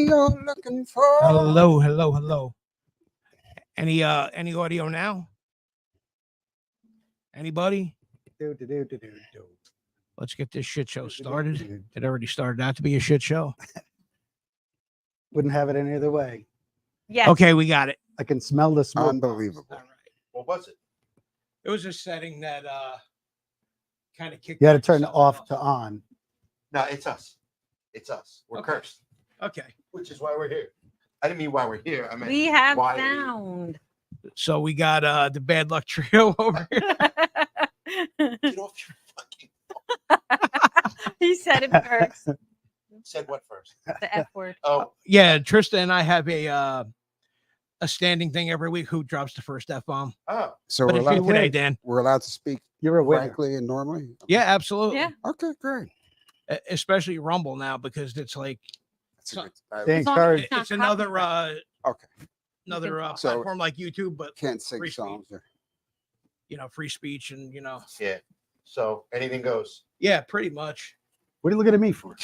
you're looking for. Hello. Any audio now? Anybody? Let's get this shit show started. It already started out to be a shit show. Wouldn't have it any other way. Yes. Okay, we got it. I can smell the smoke. Unbelievable. All right. What was it? It was a setting that kind of kicked. You had to back turn it something off else. to on. No, it's us. It's us. We're Okay. cursed, Okay, which is why we're here. I didn't mean why we're here. I meant We have why sound. so we got the bad luck trio over here. Get off your fucking. He said it first. Said what first? The F word. Oh, Yeah, Trista and I have a standing thing every week. Who drops the first F bomb? oh. So But we're it's you allowed, today, Dan. we're allowed to speak You're a winner. frankly and normally. Yeah, absolutely. Yeah. Okay, great. Especially Rumble now because it's like That's a So- good, They As long as encourage. it's not it's another copyright. okay. another So- platform like YouTube, but Can't sing Free speech. songs. Or, free speech and Yeah. So anything goes. yeah, pretty much. What are you looking at me for?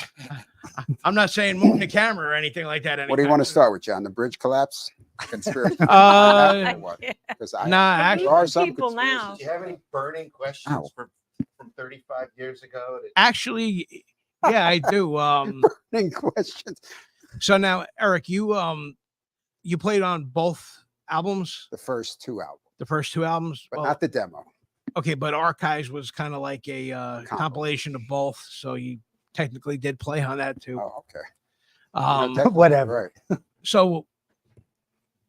I'm not saying move the camera or anything like that. what do you want to anytime start with, John? The bridge collapse? Conspiracy? soon. Or what? Yeah. 'Cause I, Nah, there actually, are some People conspiracies. now. Do you have any burning questions Ow. from 35 years ago? actually, yeah, I do. Burning questions. So now, Eric, you played on both albums, The first two albums, the first two albums. but Well, not the demo. okay, but Archives was kind of like a compilation of both, so you technically did play on that too. Oh, okay. Um, Whatever. Right. so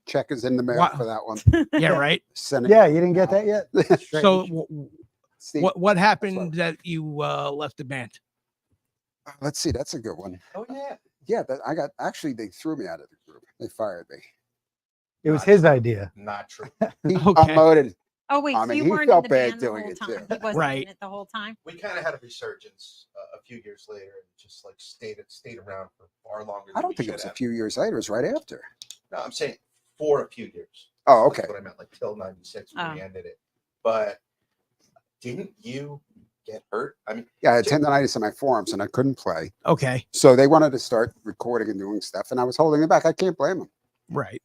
Check is in the mail What- for that one. yeah, right. Send it. Yeah, you didn't get that yet? So Steve, what happened that you left the band? let's see. That's a good one. Oh yeah. Yeah, I got actually. They threw me out of the group. They fired me. It was his idea. Not true. He Okay. unloaded. Oh wait, I so mean, you he weren't felt in the bad band the doing whole it, time. too. He wasn't Right. in it the whole time. We kind of had a resurgence a few years later and just like stayed around for far longer. I than don't we think it should was a have. few years later. It was right after. No, I'm saying for a few years. Oh, That's okay. what I meant, like till '96 when we Oh. ended it. But didn't you get hurt? I mean, Yeah, I had tendonitis in my forearms and I couldn't play. Okay, So they wanted to start recording and doing stuff, and I was holding it back. I can't blame them. right.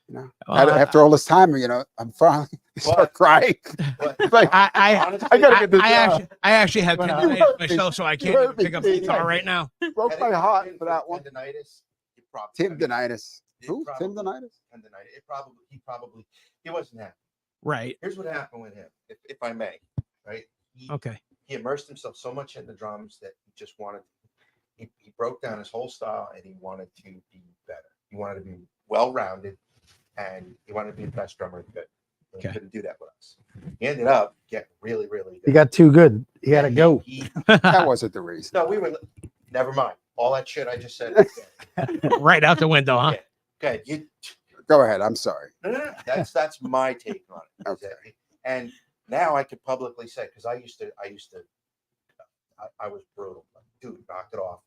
You know, Uh, after all this time, I'm finally start crying. but Like, I honestly, I gotta get this out. I actually have Went out. tendonitis myself, so I You can't hurt even pick me, up the Pete. guitar right now. broke had my it not heart been for that one. Tendonitis. You probably, Tendonitis. it Who? probably- Tendonitis? Tendonitis. He wasn't happy. Right. Here's what happened with him, if I may, right? Okay. He immersed himself so much in the drums that he just wanted. He broke down his whole style, and he wanted to be better. He wanted to be well-rounded, and he wanted to be the best drummer he could. And Okay. He couldn't do that with us. He ended up getting really, really good. He got too good. He had to And go. That wasn't the reason. No, we were. Never mind. All that shit I just said. Right out the window, huh? Okay, you. Go ahead. I'm sorry. No. That's my take on it. Okay. And now I could publicly say, because I was brutal. Like, dude, knock it off.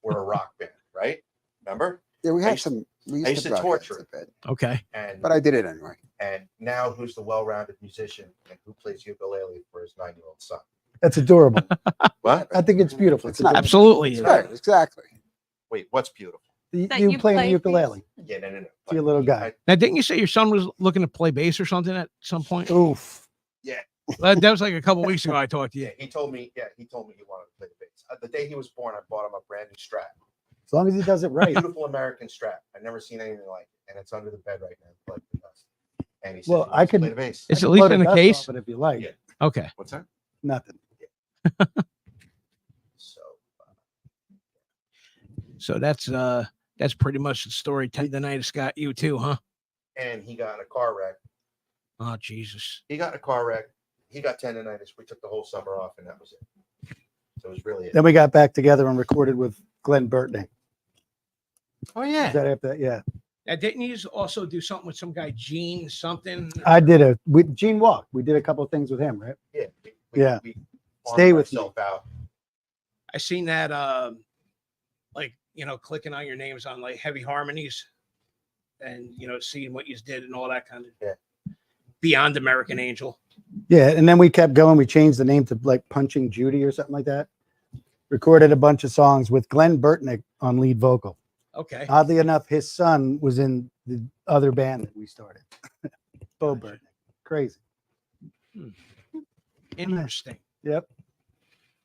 We're a rock band, right? Remember? Yeah, we I had used- some. We I used used to to torture torture it. it, Okay. And but I did it anyway. and now who's the well-rounded musician and who plays ukulele for his 9-year-old son? That's adorable. What? I think it's beautiful. It's not- Absolutely. Right, exactly. Wait, what's beautiful? That You you playing the play ukulele. Yeah, no. To your little guy. Now, didn't you say your son was looking to play bass or something at some point? Oof. That was like a couple weeks ago. I talked to you. Yeah, he told me. Yeah, he told me he wanted to play the bass. The day he was born, I bought him a brand new Strat, As long as he does it right. beautiful American Strat. I've never seen anything like it, and it's under the bed right now, like the dust. And he said, Well, he I wants to could- play the bass. It's I at can least blow in the dust case. off it if you like. Yeah. Okay. What's that? Nothing. So So that's pretty much the story. Tendonitis got you too, huh? and he got in a car wreck. Oh Jesus. He got in a car wreck. He got tendonitis. We took the whole summer off, and that was it. So it was really it. Then we got back together and recorded with Glenn Burtney. Oh Is yeah. that after? Yeah. Now, didn't you also do something with some guy Gene something? I did with Gene Walk. We did a couple of things with him, right? Yeah. Yeah. We Stay farmed with me. ourselves out. I seen that like clicking on your names on like Heavy Harmonies and seeing what you did and all that kind of Beyond American Angel. Yeah. And then we kept going. We changed the name to like Punching Judy or something like that. Recorded a bunch of songs with Glenn Burtnick on lead vocal. Okay. Oddly enough, his son was in the other band that we started. Bo Gotcha. Burton. Crazy. Interesting. Yep.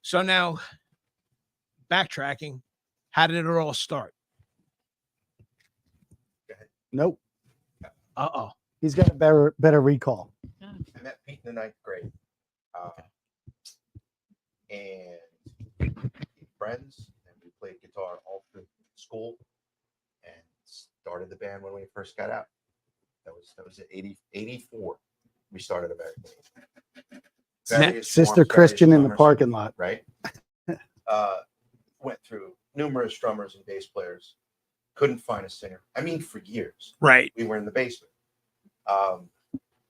So now, backtracking, how did it all start? Nope. Uh-oh. He's got a better recall. I met Pete in the 9th grade. And we became friends, and we played guitar all through school and started the band when we first got out. That was at 84. We started American Angel. Various Sister forms, Christian various in the drummers, parking lot. right? Went through numerous drummers and bass players. Couldn't find a singer. I mean, for years. Right. We were in the basement.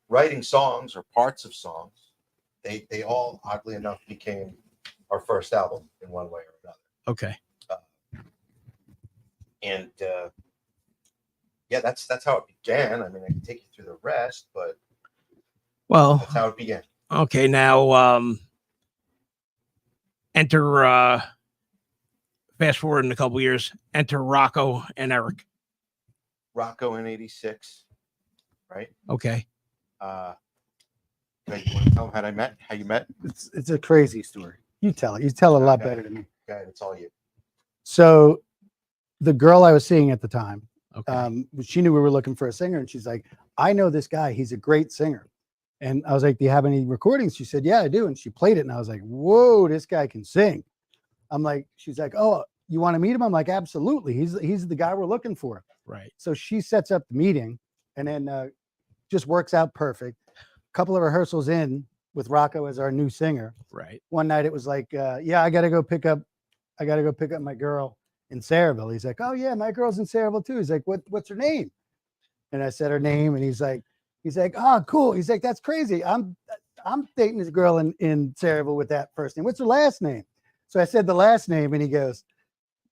Writing songs or parts of songs. They all, oddly enough, became our first album in one way or another. Okay. And yeah, that's how it began. I mean, I can take you through the rest, but Well, that's how it began. okay. Now, enter, fast forward in a couple years, enter Rocco and Eric. Rocco in '86, right? Okay. You want to tell them how you met? It's a crazy story. You tell it. You tell it a lot Okay. better than me. Okay, it's all you. So the girl I was seeing at the time, Okay. she knew we were looking for a singer, and she's like, I know this guy. He's a great singer. And I was like, do you have any recordings? She said, yeah, I do. And she played it. And I was like, whoa, this guy can sing. I'm like, she's like, oh, you want to meet him? I'm like, absolutely. He's the guy we're looking for. Right. So she sets up the meeting, and then just works out perfect. A couple of rehearsals in with Rocco as our new singer. Right. One night it was like, yeah, I got to go pick up my girl in Saraville. He's like, oh yeah, my girl's in Saraville too. He's like, what's her name? And I said her name, and he's like, oh, cool. He's like, that's crazy. I'm dating this girl in Saraville with that first name. What's her last name? So I said the last name, and he goes,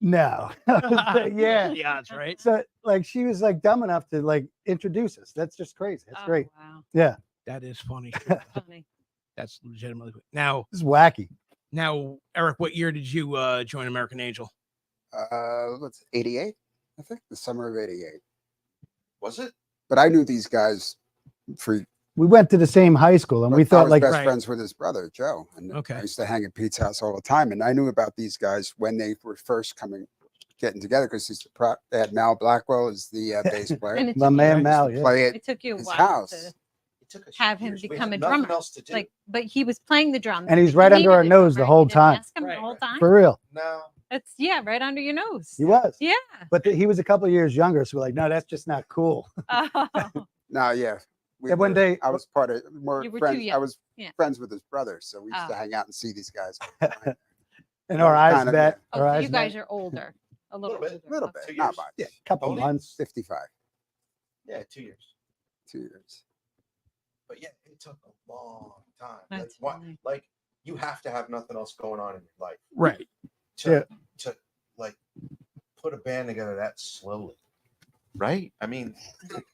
no. I was like, yeah. Yeah, that's right. So like she was like dumb enough to like introduce us. That's just crazy. That's Oh, great. Wow. Yeah. That is funny. Funny. That's legitimately now. This is wacky. Now, Eric, what year did you join American Angel? What's 88? I think the summer of 88. Was it? But I knew these guys for We went to the same high school, and we I thought was like, best Right. friends with his brother Joe, and Okay. I used to hang at Pete's house all the time. And I knew about these guys when they were first getting together, because they had Mal Blackwell as the bass player. And it my took, man you, Mal, yeah. Play it it. took you a his while house. to It took us have him years. We become had a nothing drummer. else to do. like, but he was playing the drums. And he's but right you under our needed a nose the drummer. whole You didn't time. ask him Right, the whole right. time. For real. No. It's right under your nose. He was. Yeah. But he was a couple of years younger, so we're like, no, that's just not cool. Oh, No, yeah. Yeah, one day- I was part of more You were too friends. I young. was Yeah. friends with his brother, so we used to Oh. hang out and see these guys. And our eyes Kind of, met. oh, Our so eyes you guys met. are older. A little, Little bit. older. A little Okay. bit, 2 not years. much. Yeah, couple Totally. months. 55, Yeah, 2 years. 2 years. But yeah, it took a long time. That's Like, funny. like you have to have nothing else going on in your life Right. to like put a band together that slowly, right? I mean,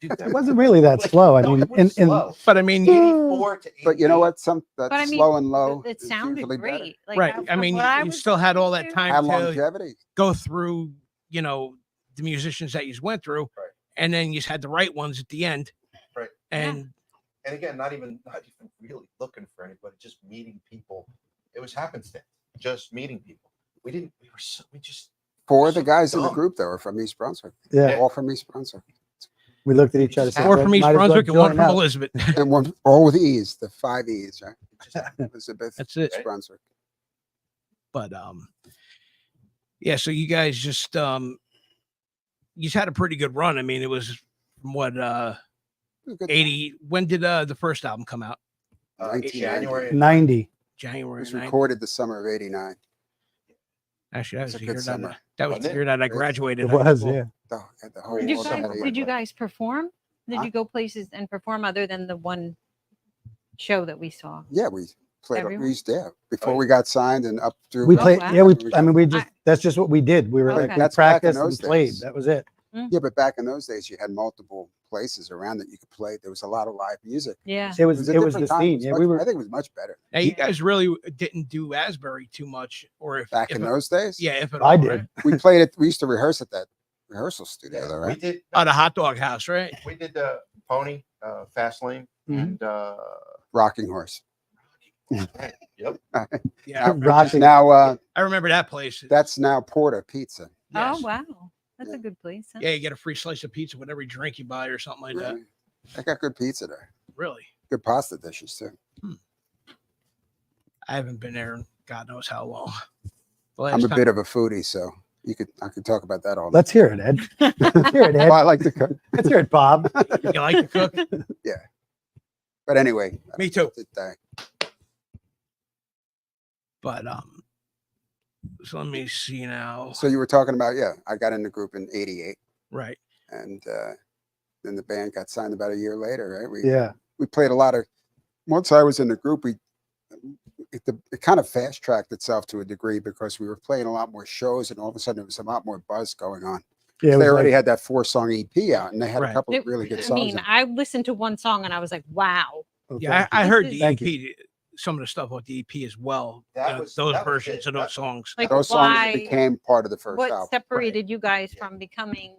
dude, It wasn't really that like, slow. I no, mean, it was slow. But I mean, 84 to 88. But you know what? That's But I mean, slow and low. It is sounded usually better. great. Like, right. I from mean, what I you was still had all that listening time Had to longevity. go through, the musicians that you went through, Right. and then you just had the right ones at the end. Right. And And again, not even really looking for anybody, just meeting people. It was happenstance, just meeting people. We just Four of the So guys in the dumb. group, though, are from East Brunswick. Yeah. All from East Brunswick. We looked at each other. Just said, four "Well, from East might as well Brunswick and one join from up." Elizabeth. And one, all with E's, the 5 E's, right? it just Elizabeth, That's it. East Brunswick. But yeah. So you guys just you just had a pretty good run. I mean, it was from what It was a good time. 80. When did the first album come out? 1990. January. 90. It January. was 90? recorded the summer of '89. Actually, that was It's a the good year summer. that was Wasn't the it? year that I Really? graduated. It high was, school. yeah. The whole Did you Well, world guys had it. did you guys perform? Did Huh? you go places and perform other than the one show that we saw? Yeah, we played. Everyone? We used to, yeah, before Oh, yeah. we got signed and up through. We Oh, played. wow. Yeah, we. We I mean, we I- just. That's just what we did. We were like, Okay. we That's back in practiced and those played. days. That was it. Yeah, but back in those days, you had multiple places around that you could play. There was a lot of live music. Yeah. It was. a It was different the time. scene. It was Yeah, much- we were. I think it was much better Now you Yeah. guys really didn't do Asbury too much, or if back if in it- those days. yeah, if at I all, did. right? We played it. We used to rehearse at that rehearsal studio, though, We right? did. Oh, the hot dog house, right? We did the Pony, Fast Lane, Mhm. and Rocking Horse. right, yep. Yeah, I remember Rocking- that. Now, I remember that place. that's now Porta Pizza. Yes. Oh wow, that's Yeah. a good place. Huh? Yeah, you get a free slice of pizza with every drink you buy or something like that. Really? They got good pizza there. Really? Good pasta dishes too. I haven't been there in God knows how long. The last I'm a time- bit of a foodie, so I could talk about that all day. Let's hear it, Ed. Let's hear it, Ed. Well, I like to cook. Let's hear it, Bob. You like to cook? But anyway, Me too. But so let me see now. So you were talking about, I got in the group in '88, Right. and then the band got signed about a year later, right? Yeah. We played a lot of. Once I was in the group, it kind of fast tracked itself to a degree because we were playing a lot more shows, and all of a sudden there was a lot more buzz going on. Yeah. It They was already like, had that 4-song EP out, and they had Right. a couple of It- really good I songs. mean, in it. I listened to one song and I was like, wow. oh, Yeah, thank I you. heard This the is- Thank EP, some of the stuff with the EP as well. That was- those that was versions it. of those That- songs. Like, Those songs why? became part of the first What album. separated you guys Yeah. from becoming?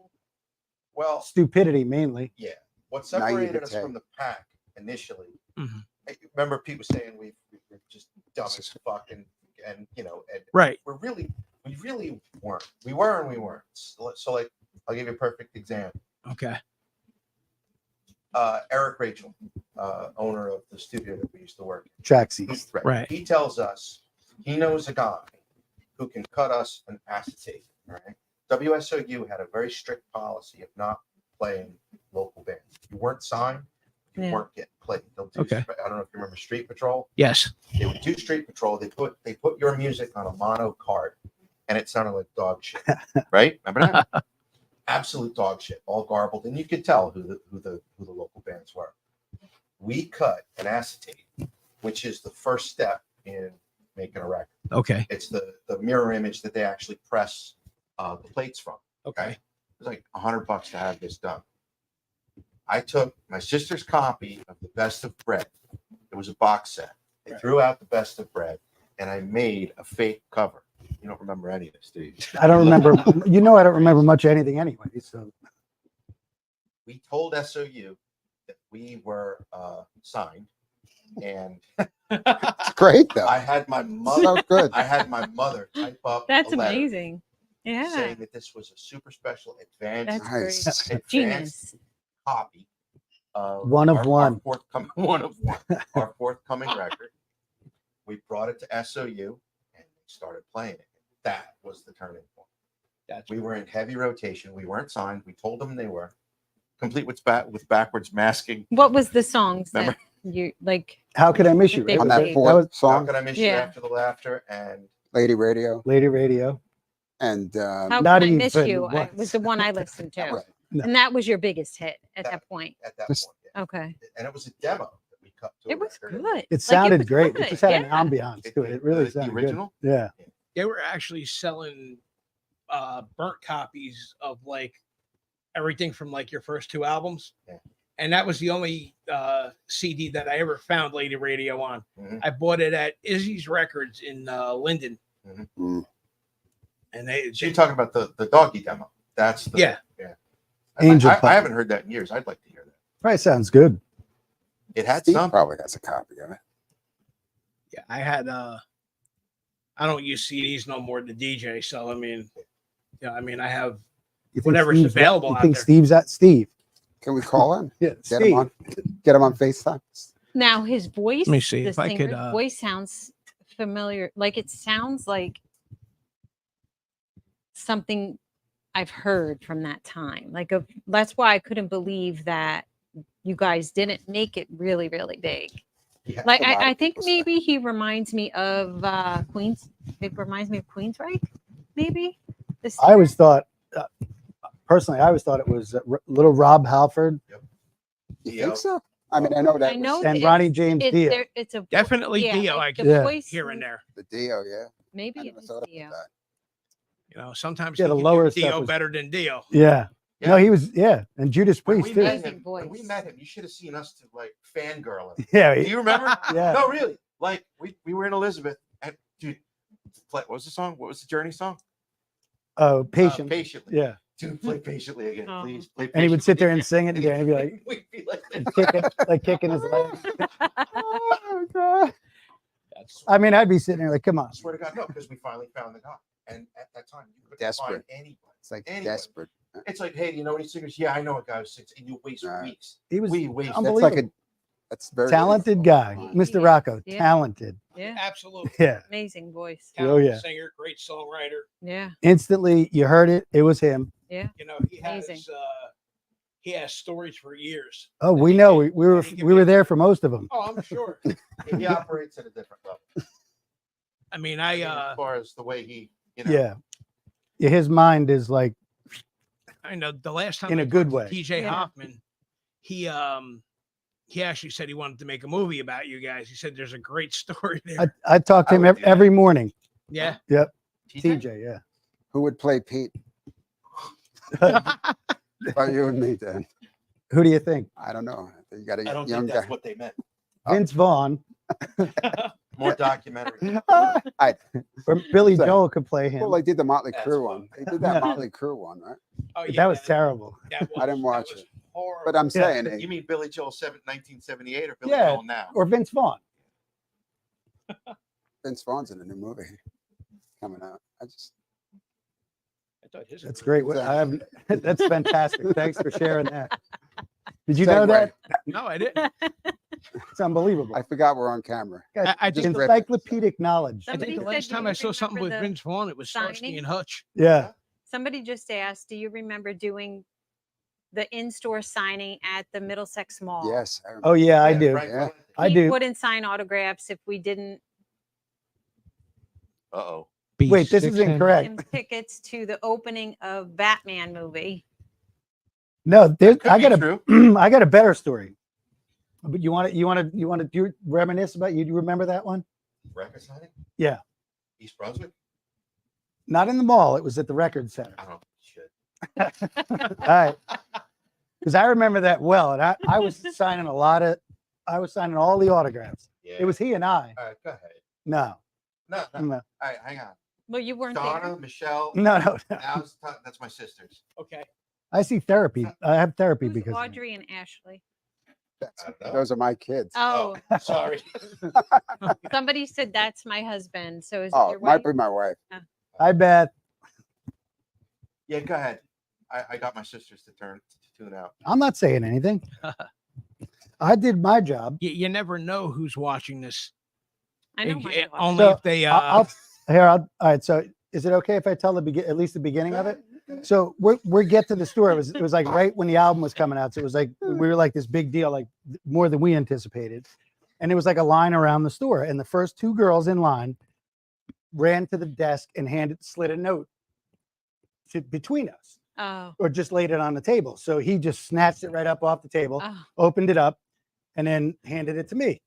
Well, Stupidity mainly. yeah. What separated us Naivete. from the pack initially? Mhm. I remember people saying we're just dumb This as is- fuck, and and Right. we really weren't. We were and we weren't. So like, I'll give you a perfect example. Okay. Eric Rachel, owner of the studio that we used to work in. Tracksuits. Right. He tells us he knows a guy who can cut us an acetate. All right. WSOU had a very strict policy of not playing local bands. If you weren't signed, you Yeah. weren't getting played. They'll do, Okay. I don't know if you remember Street Patrol. Yes. They would do Street Patrol. They put your music on a mono card, and it sounded like dog shit. Right? Remember that? Absolute dog shit, all garbled, and you could tell who the local bands were. We cut an acetate, which is the first step in making a record. Okay. It's the mirror image that they actually press the plates from. Okay. It was like $100 to have this done. I took my sister's copy of the Best of Bread. It was a box set. They Right. threw out the Best of Bread, and I made a fake cover. You don't remember any of this, do you? I don't remember. I don't remember much of anything anyway. So We told SOU that we were signed, and It's great though. I had my mother. So good. I had my mother type up. That's a letter amazing. Yeah, saying that this was a super special advanced that's Nice. great. advanced Genius. copy of One of our one. forthcoming one of one, our forthcoming record. We brought it to SOU and started playing it. That was the turning point. That's We were in heavy rotation. We weren't signed. We told them they were complete with backwards masking. What was the songs that Remember? you like? how could I miss you? They Right? On were that big. fourth was How song, could I miss you Yeah. after the laughter? And Lady Radio, Lady Radio. and How Not Can I Miss even You? once. Was the one I listened to, right, No. and that was your biggest hit at That- that point. at that This- point, yeah. Okay, And it was a demo that we cut to. it was record. good. It sounded was great. good, It just had an yeah. ambiance to it. It really the sounded original. good. Yeah. They were actually selling burnt copies of like everything from like your first two albums. Yeah. And that was the only CD that I ever found Lady Radio on. Mhm. I bought it at Izzy's Records in Linden. Mm. And they So you're talking about the doggy demo. That's the Yeah. Angel I Puppy. haven't heard that in years. I'd like to hear that. Probably sounds good. It had Steve some. probably has a copy of it. yeah, I had I don't use CDs no more to DJ. So I mean, yeah, I mean I have You think Whatever's Steve's available You out think there. Steve's at Steve? Can we call him? Yeah, Get him Steve. on. Get him on FaceTime. Now his voice. me see the if I could, singer's voice sounds familiar. Like it sounds like something I've heard from that time. That's why I couldn't believe that you guys didn't make it really, really big. Yeah. Like a lot I of think people say. maybe he reminds me of Queens. It reminds me of Queensryche, maybe. The I always singer? thought, personally, I always thought it was little Rob Halford You Dio. think so? I mean, I know that I know was and it's- Ronnie James Dio. It's a definitely yeah, Dio. I like the can Yeah. voice here and there. the Dio, yeah. I Maybe it never is thought about Dio. that. You know, sometimes Yeah, you the can lower hear stuff Dio was- better than Dio. Yeah. Yeah. No, he was, and Judas When Priest we, too. met Amazing him, when we voice. met him, you should have seen us to like fangirl him. Yeah. Do you remember? Yeah. No, really. Like we were in Elizabeth, and dude, what was the song? What was the Journey song? Oh, patiently. Patiently. Yeah. Dude, play patiently again, Oh. please. Play And he would sit there and patiently sing it, and Danny would be like, We'd be like, kicking his legs. Oh, God. That's I mean, I'd be sitting there like, come on. I swear to God, no, because we finally found the guy. And at that time, you couldn't Desperate. find anybody. It's like Anyway. desperate. It's like, hey, do you know any singers? Yeah, I know a guy who sings, and you waste Right. weeks. He was We waste. That's unbelievable. like that's very Talented guy, Fine. Mr. He is, Rocco. yeah. Talented. Yeah. absolutely Yeah. Amazing voice. Oh, talented yeah. singer, great songwriter. Yeah. Instantly, you heard it. It was him. You know, Amazing. he has stories for years. Oh, that we he know. can- We were that he can we were make- there for most of them. Oh, I'm sure. He operates at a different level. I mean, I mean, I as far as the way he, you know, Yeah. Yeah, his mind is like know the last time in I a good talked to way. TJ Yeah. Hoffman, he actually said he wanted to make a movie about you guys. He said there's a great story there. I talk to I him would do that. every morning. Yeah. TJ, yeah. Who would play Pete? About you and me, Dan. Who do you think? I don't know. You got a I don't young think that's guy. what they meant. Vince Vaughn More documentary. or Billy Sorry. Joel could play him. Well, they did the Motley That's Crue fun. one. They did that Motley Crue one, right? Oh, that was terrible. I didn't watch that was it. horrible. But I'm saying, You mean Billy Joel 1978 or Billy Yeah. Joel now? Or Vince Vaughn. Vince Vaughn's in a new movie coming out. I thought his That's was- great. I have, that's fantastic. Thanks for sharing that. Did you know Segue. that? No, I didn't. It's unbelievable. I forgot we're on camera. Guys, I just rip it. encyclopedic knowledge. I Somebody think the said, last "Do time you I saw something with remember the Vince Vaughn, it was Starsky signing?" and Hutch. Yeah. Somebody just asked, do you remember doing the in-store signing at the Middlesex Mall? Yes. I remember. Oh yeah, I do. Frank Yeah. Valenti. I He do. wouldn't sign autographs if we didn't Uh-oh. Wait, this is incorrect. give him tickets to the opening of Batman movie. No, That could I be got a true. I got a better story. But you want to do reminisce about you? Do you remember that one? Record signing? Yeah. East Brunswick? Not in the mall. It was at the record center. I don't shit. All right. Because I remember that well. And I was signing all the autographs. Yeah. It was he and I. All right, go ahead. No. No. No. All right, hang on. Well, you weren't Donna, there. Michelle. No. That's my sisters. Okay. I see therapy. I have therapy Who's because of it. Audrey and Ashley? That's, I don't know. those are my kids. Oh, Sorry. somebody said that's my husband. So is it Oh, your it might wife? be my wife. I bet. Yeah, go ahead. I got my sisters to tune out. I'm not saying anything. I did my job. You never know who's watching this. I know. my daughter. Only So, if they. All right. So is it okay if I tell at least the beginning of it? So we get to the store. It was like right when the album was coming out. So it was like we were like this big deal, like more than we anticipated. And it was like a line around the store. And the first two girls in line ran to the desk and slid a note between us, Oh, or just laid it on the table. So he just snatched it right up off the table, oh, opened it up, and then handed it to me.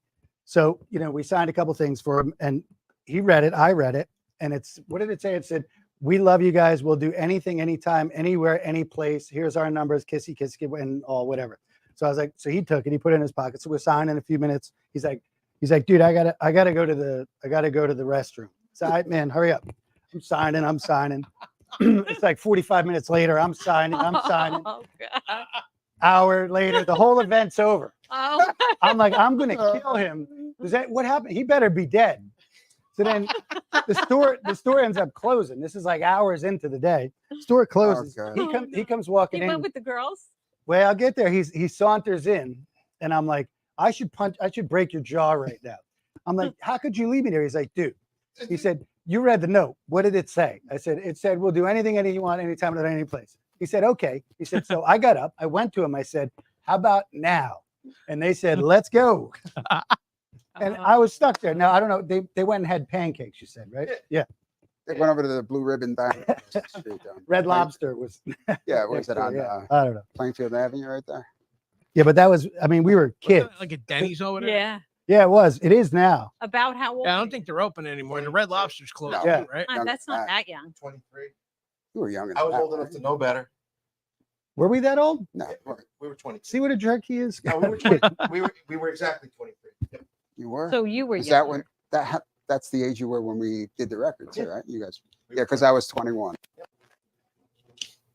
So, we signed a couple things for him, and he read it. I read it. And what did it say? It said, "We love you guys. We'll do anything, anytime, anywhere, any place. Here's our numbers, kissy, kissy, and all whatever." So I was like, so he took it, he put it in his pocket. So we're signing in a few minutes. He's like, "Dude, I gotta go to the restroom." So man, hurry up. I'm signing. It's like 45 minutes later. I'm signing. Oh, God. Hour later, the whole event's over. Oh, I'm like, I'm gonna kill him. What happened? He better be dead. So then the store ends up closing. This is like hours into the day. Store closes. God. He comes walking he in. went with the girls. Well, I'll get there. He saunters in, and I'm like, I should break your jaw right now. I'm like, how could you leave me there? He's like, dude. He said, you read the note. What did it say? I said, it said, we'll do anything you want, anytime, at any place. He said, okay. He said, so I got up. I went to him. I said, how about now? And they said, let's go. And Oh. I was stuck there. Now, I don't know. They went and had pancakes, you said, right? Yeah. They went over to the Blue Ribbon Diner. across the street down- Red Lobster was. Yeah, was next it door, on yeah. I don't know. Plainfield Avenue right there? Yeah, but that was, we were Wasn't kids. it like a Denny's over there. Yeah. Yeah, it was. It is now. About how old? Yeah, I don't think they're open anymore. The Red Lobster's closed, No. Yeah. too, right? That's not Younger that young. 23. You were young. I was old enough to know better. Were we that old? No, We were 20. See what a jerk he is? No, we were 20. we were exactly 23. Yep. you were. So you were Is that young. when that's the age you were when we did the record too, right? You guys. We Yeah, were because I was 21.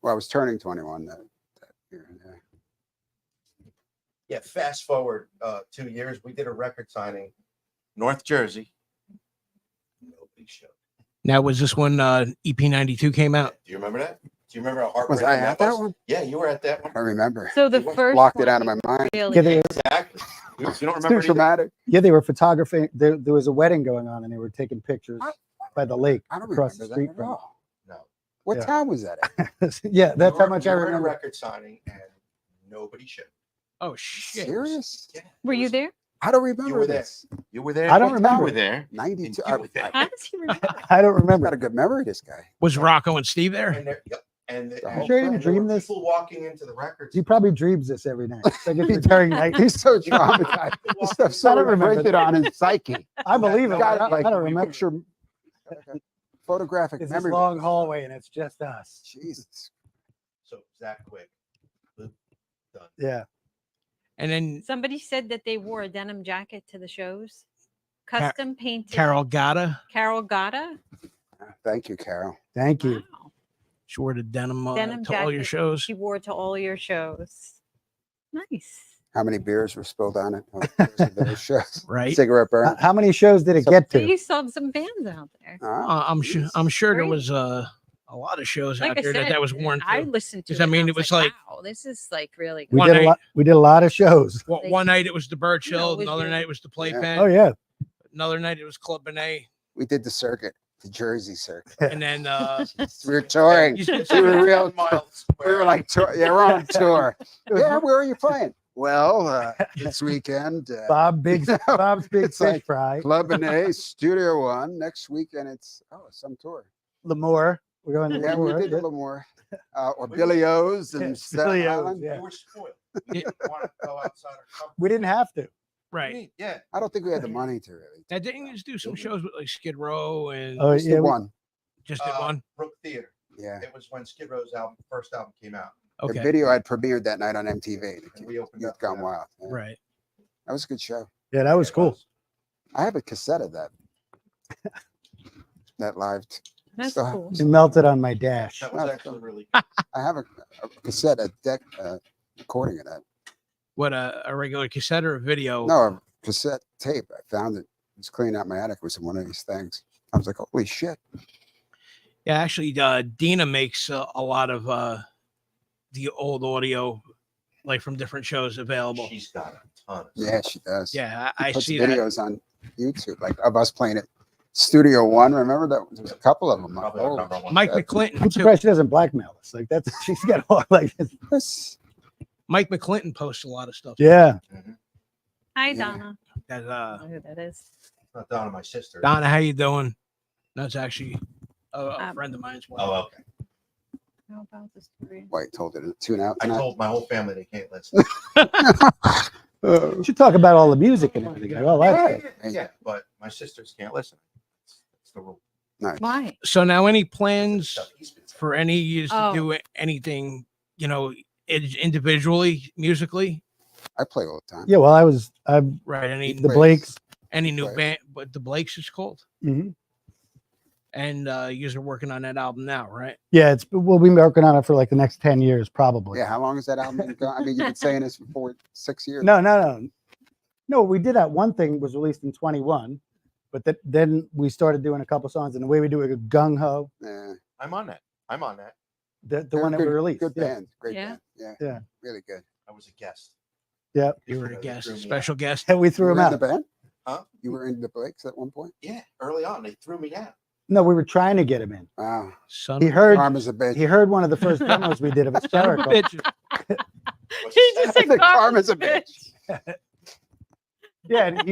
Well, I was turning 21 that year. Yeah. Yeah, fast forward 2 years, we did a record signing, North Jersey. Nobody showed. Now, was this when EP92 came out? Do you remember that? Do you remember how Was heartbreaking I at that was? one? Yeah, you were at that one. I don't remember. So the You went- first Blocked it one out of you my mind. really Yeah, they- Exactly. You don't It's too remember it either? traumatic. Yeah, they were photographing. There was a wedding going on, and they were taking pictures by the lake I don't across remember the street that at from. all. No. What Yeah. town was that at? Yeah, that's how We much were I at a remember. record signing and nobody showed. Oh shit! Serious? Yeah. Were it you was- there? I don't remember were there. this. You were there. I don't What town remember. You were there. 92. You were there. How does he remember? I don't I've remember. got a good memory, this guy. Was Rocco and Steve there? And there, yep. And The and whole sure you thing. didn't dream this? People walking into the records. He probably dreams this every night. It's like it's recurring night. He's so traumatized. This stuff's so I don't remember imprinted on his psyche. I believe it. Got but it, like, I don't remember. picture, like a photographic It's this memory. long hallway, and it's just us. Jesus. So Zach Quick. Boop, done. Yeah. And then Somebody said that they wore a denim jacket to the shows. Custom painted. Carol Gata, Carol Gata. Thank you, Carol. Thank you. Wow. she wore the denim, Denim to all your jacket. shows. She wore to all your shows. Nice. How many beers were spilled on it? Those shows. Right. Cigarette burn. How many shows did it So- get So to? you saw some fans out there. I'm sure. I'm sure there Great. was a lot of shows Like out I there said, that was worn I to. listened to 'Cause, it. I and mean, was it was like- wow, this is like really We One did a night- lot. We did a lot of shows. One night it was the Birch You know, Hill. it was Another the- night it was the Playpen. Oh yeah. Another night it was Club Benet. We did the circuit, the Jersey circuit. And then We were touring. you- We were real. miles. We were like, yeah, we're on tour. Yeah, where are you playing? Well, this weekend, Bob's big It's fish like fry. Club and A, Studio One. Next weekend, it's some tour. Lemoore. We're going to Yeah, we Lemoore. did a yeah. little more. Or Billy O's and Staten Billy O's, Island. yeah. We were spoiled. We didn't want to go outside our comfort. We didn't have to. right. Yeah. I don't think we had the money to really. That didn't you just do some shows with like Skid Row and Oh Just yeah. the we- one. just did one. Brook Theater. Yeah. It was when Skid Row's first album came out. The Okay. video had premiered that night on MTV. And we opened Youth up for Gone them. Wild. Yeah. Right. That was a good show. Yeah, that was It cool. I have a cassette of that. That live. That's Still- cool. It melted on my dash. That was That's actually really I have a cassette, a deck recording of that. What a regular cassette or a video? No, a cassette tape. I found it. It was cleaning out my attic. It was one of these things. I was like, holy shit. Yeah, actually, Dina makes a lot of the old audio, like from different shows, available. she's got a ton of Yeah, she does. Yeah, She I puts see that. videos on YouTube, like of us playing it. Studio One, remember that? There was a couple of them. probably our number one. Mike that- McClinton I'm too. surprised she doesn't blackmail us. Like that's she's got all like Yes. Mike McClinton posts a lot of stuff. yeah. Mhm. Hi, Yeah. Donna. That, I don't know who that is. Not Donna, my sister. Donna, how you doing? That's actually a Um, friend of mine as well. Oh, okay. How about the story? White told her to tune out I tonight. told my whole family they can't listen. We should talk about all the music and everything. Like, oh, that's good. Yeah, but my sisters can't listen. It's the rule. Why? So now, any plans Stuff he's been saying. for any of you to Oh. do anything, individually, musically? I play all the time. Yeah, well, I Right. Any the Blakes. any new Right. band, but the Blakes is called, Mhm. and you guys are working on that album now, right? Yeah, we'll be working on it for like the next 10 years, probably. Yeah, how long has that album been going? I mean, you've been saying this for 6 years. No, we did that one thing was released in 21, but then we started doing a couple songs, and the way we do it, Gung Ho, Yeah. I'm on that. the They're one a that we good- released. Good yeah. band. Great Yeah. band. Yeah. Yeah. Really good. I was a guest. Yeah, You were They a guest, threw me out. special guest. and we threw You him were in out. the band? Huh? You were in the Blakes at one point? Yeah, early on they threw me out. No, we were trying to get him in. Wow. Son He of heard Karma's a bitch. he heard one of the first demos we did of a Hysterical. bitch. What's He the just stat? said Karma's a bitch. Yeah, and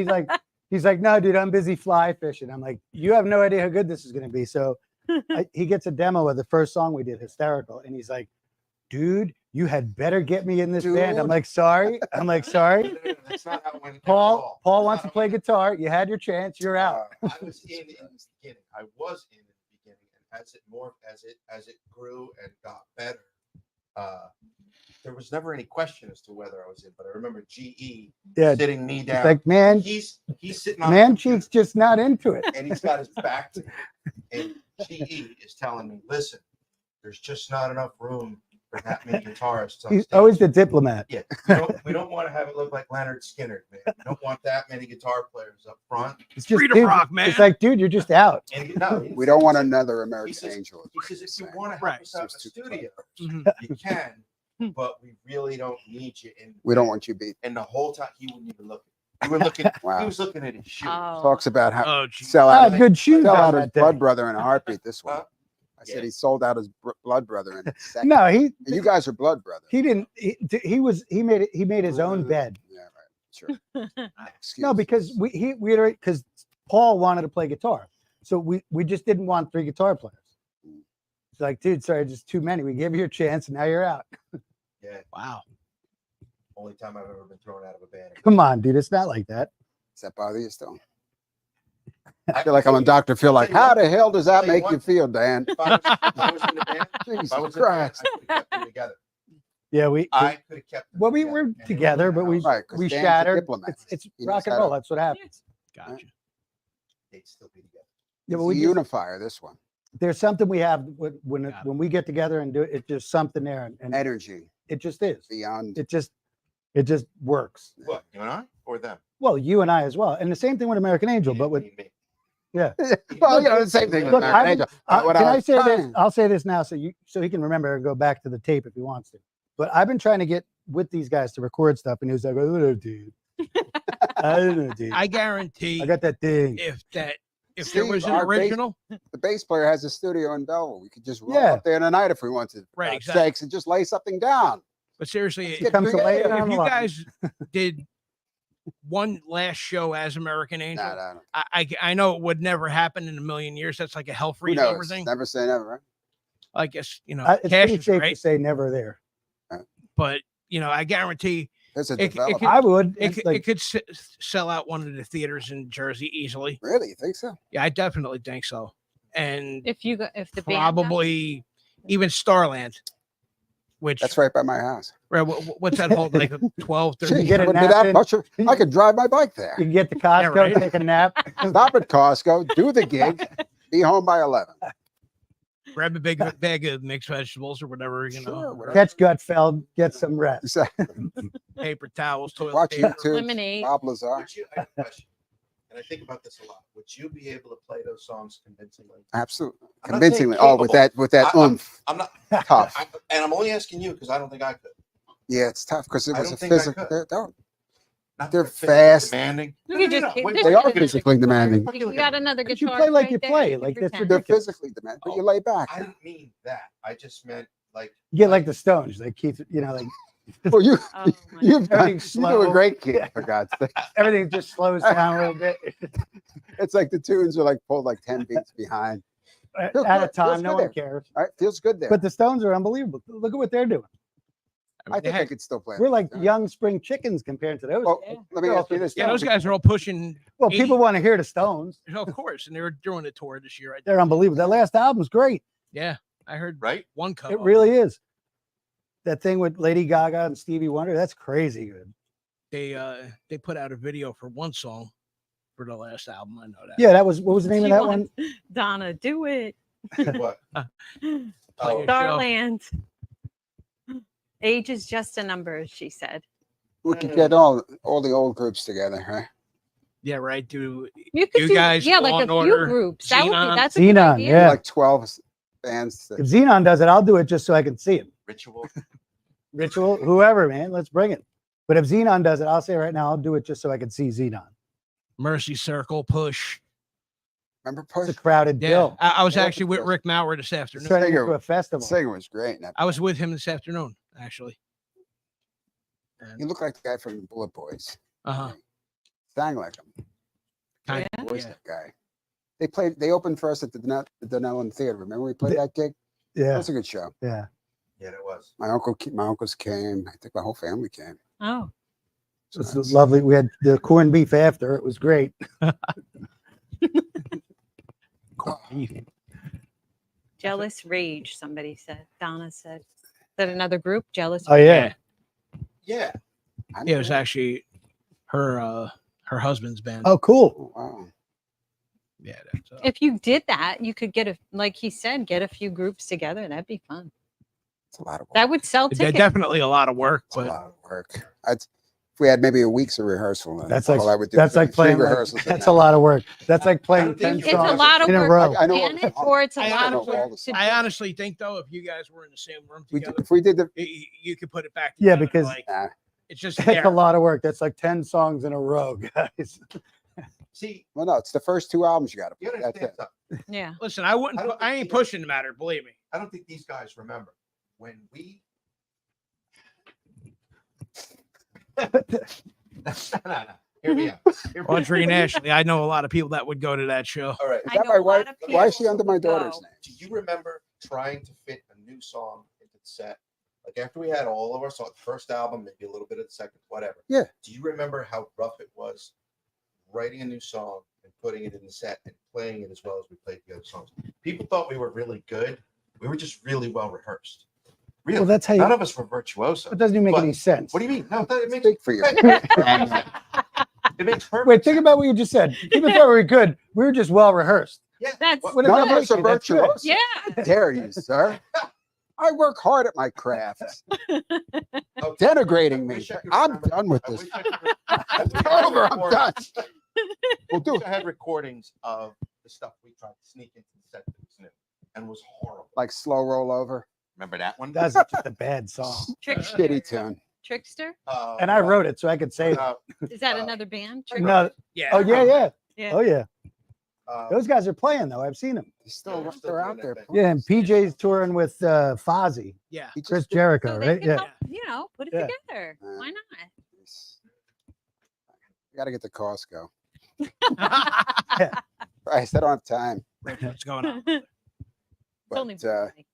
he's like, no, dude, I'm busy fly fishing. I'm like, you have no idea how good this is going to be. So he gets a demo of the first song we did, Hysterical, and he's like, dude, you had better get me in this band. I'm Dude. like, sorry. No, that's not how it went at Paul all. Paul That's wants to not play how it guitar. You had your chance. You're out. went. I was in the beginning. I was in the beginning, and as it morphed, as it grew and got better, there was never any question as to whether I was in. But I remember GE Yeah, sitting me down. it's like, man, he's sitting on the man computer, cheek's just not into it. and he's got his back to me. And GE is telling me, listen, there's just not enough room for that many guitarists. on He's stage. always the diplomat. Yeah, we don't want to have it look like Leonard Skinner, man. We don't want that many guitar players up front. It's just, Freedom dude, rock, man. It's like, dude, you're just out. And no, We don't want he said- another American says- Angel. is He what says, he's if you saying. want to help Right. us out in the Seems too studio, Mhm. you can, but we really don't need you in. We don't want you beat. And the whole time he wouldn't even look. He was looking. He Wow. was looking at his shoe. Oh. Talks about how Oh, geez. sell I out, had good shoes sell on out his that day. blood brother in a heartbeat. This one. Huh? I said Yeah. he sold out his blood brother in a second. No, And you guys are blood brothers. he didn't. He made his own bed. Yeah, right. Sure. Excuse No, me. because because Paul wanted to play guitar, so we just didn't want 3 guitar players. It's like, dude, sorry, just too many. We gave you a chance, and now you're out. Yeah. Wow. Only time I've ever been thrown out of a band. Come on, dude, it's not like that. Does that bother you still? I feel like I'm a Dr. Phil. Like, how the hell does that make you feel, Dan? If I was in the band, if Jesus I was in the band, Christ. I could have kept them together. Yeah, we I could have kept them well, we together, were and they together, but would've we Right, 'cause we Dan's a shattered. diplomat. It's He rock knows and how roll. to- That's what happens. Gotcha. They'd still be together. Yeah, but It's we a just, unifier, this one. there's something we have when Got it. when we get together and do it. It's just something there, and Energy it just is. beyond. It just works. What, you and I or them? Well, you and I as well, and the same thing with American Angel. But with Me. yeah. Well, the same thing with Look, American I Angel. would- What can I was say this? trying- I'll say this now, so he can remember and go back to the tape if he wants to. But I've been trying to get with these guys to record stuff, and he was like, "Oh, no, dude, I don't know, dude. I guarantee I got that thing." if there Steve, was an our bass- original, The bass player has a studio in Belleville. We could just roll Yeah. up there tonight if we wanted. Right, for God's exactly. sakes, and just lay something down. but seriously, Let's if, get comes to lay it creative. on if the you line. guys did one last show as American Angel, Nah, nah, I know it would never happen in a million years. That's like a hell who freeze knows? over thing. Never say never, right? I guess It's cash pretty is safe great, to say never there. but I guarantee There's a It- it developer. could- I would. it, It's could- like, it could sell out one of the theaters in Jersey easily. Really, you think so? Yeah, I definitely think so. And If the band got- probably even Starland, which That's right by my house. right, what's that hold like 12, Gee, 13? get a wouldn't be nap that in. much. I could drive my bike there. you can get to Costco, right. take a nap. Stop at Costco, do the gig, be home by 11. Grab a big bag of mixed vegetables or whatever, Sure, whatever. Catch Gutfeld, get some rest. Exactly. paper towels, toilet Watch paper. YouTube. Lemonade. Bob Lazar. Would you, I have a question, and I think about this a lot. Would you be able to play those songs convincingly? Absolutely. I'm not saying Convincingly. Oh, with that I- I'm- oomph. I'm not Tough. and I'm only asking you because I don't think I could. Yeah, it's tough because it I was don't a think I physical. could. They're They're physically fast. demanding. You could just Wait, this They is are another physically guitar. demanding. You got another But you guitar. play like right you there. play, You like can that's pretend. They're ridiculous. physically demanding, but you lay back. I didn't mean that. I just meant like You get like the Stones, like Keith, like Well, you Oh, my you've done, Everything's you do a slow. great kid for God's sake. everything just slows down a little bit It's like the tunes are like pulled like 10 beats behind. at Feels a good, time. feels No good one there. cares. All right, feels good there. But the Stones are unbelievable. Look at what they're doing. I mean, I they think I had- could still play. We're like Yeah. young spring chickens compared to those. Well, Yeah. let me They're ask you all- this. yeah, those though. guys are all pushing. Well, people want to hear the Stones. Of course, and they were doing a tour this year. They're unbelievable. That last album's great. Yeah, I heard right. one cover. It really is. That thing with Lady Gaga and Stevie Wonder, that's crazy good. They put out a video for one song for the last album. I know that. Yeah, that was, what was the name of She that wants- one? Donna, do it. What? Play Oh, it. Starland. Age is just a number, she said. We could get all the old groups together, huh? Yeah, right. Do You could You do, guys, yeah, like Law a and few Order, groups. That would Xenon. be, that's a good Xenon, idea. yeah. Like 12 bands. If Xenon does it, I'll do it just so I can see him. Ritual. Ritual, whoever, man, let's bring it. But if Xenon does it, I'll say right now, I'll do it just so I can see Xenon. Mercy Circle, Push. Remember It's a Push? crowded Yeah, bill. I was Yeah, actually with Push. Rick Maurer this It's afternoon. turning Singer- into a festival. Singer was great. in that. I was with him this afternoon, actually. You look like the guy from Bullet Boys. Uh-huh. Sang like him. Kind Yeah. of. Voice Yeah. that guy. They opened for us at the Denellen Theater. Remember we played that gig? That Yeah, was a good show. yeah. Yeah, that was. My uncles came. I think my whole family came. Oh, So It's that's- lovely. We had the corned beef after. It was great. Jealous Rage, somebody said. Donna said. Is that another group? Jealous Oh, yeah. Yeah. I Yeah, it was know. actually her husband's band. Oh, cool. Oh, wow. Yeah, that's, If you did that, you could get like he said, get a few groups together. That'd be fun. It's a lot of work. That would sell they're tickets. definitely a lot of work, It's a but lot of work. If we had maybe a week's of rehearsal, then That's like all I would do. that's is like three playing. Like, rehearsals. that's a lot of work. That's like playing think 10 you It's a songs lot of in a work. row. I know Can all it, the- or it's a I lot know of all work the to songs. I do. honestly think though, if you guys were in the same room together, If we did the, you could put it back. Yeah, together, because- like, Nah. it's just It's there. a lot of work. That's like 10 songs in a row, guys. See, well, no, it's the first 2 albums you got to you play. That's understand it. something. Yeah. Listen, I wouldn't. I don't I think ain't you- pushing the matter. Believe me. I don't think these guys remember when we. No. Hear me out. Hear me out. Audrey and Ashley. I know a lot of people that would go to that show. All right. Is I that know my a lot wife? of Why is she people under my who daughter's go. name? Do you remember trying to fit a new song into the set? Like after we had all of our songs, first album, maybe a little bit of the second, whatever. Yeah. Do you remember how rough it was writing a new song and putting it in the set and playing it as well as we played the other songs? People thought we were really good. We were just really well rehearsed. Really. Well, that's how you. None of us were virtuoso. It doesn't even make But- any sense. What do you mean? No, it makes Speak for you. it makes perfect. Wait, think about what you just said. People thought we were good. We were just well rehearsed. Yeah. That's What- What None about of us are That's good. virtuosos. yeah. Dare you, sir? I work hard at my craft. Okay. Denigrating I me. wish I could I'm remember- done with I this. wish I could It's over. I'm done. We'll do I had recordings of the stuff we tried to sneak into the set that was new and was horrible. like slow roll over. Remember that one? That's just a bad song. Trickster. Shitty tune. Trickster. And I wrote it, so I could say it. Is that another band? No. Yeah. Oh yeah, yeah. Yeah. Oh yeah. Those guys are playing though. I've seen them. They're out there. Yeah, and PJ's touring with Fozzy, Yeah. He Chris just- Jericho, So they right? could Yeah. help, you know, put it Yeah. together. Yeah. Why not? You got to get to Costco. What's Christ, I don't have time. going on? It's only But, Wednesday.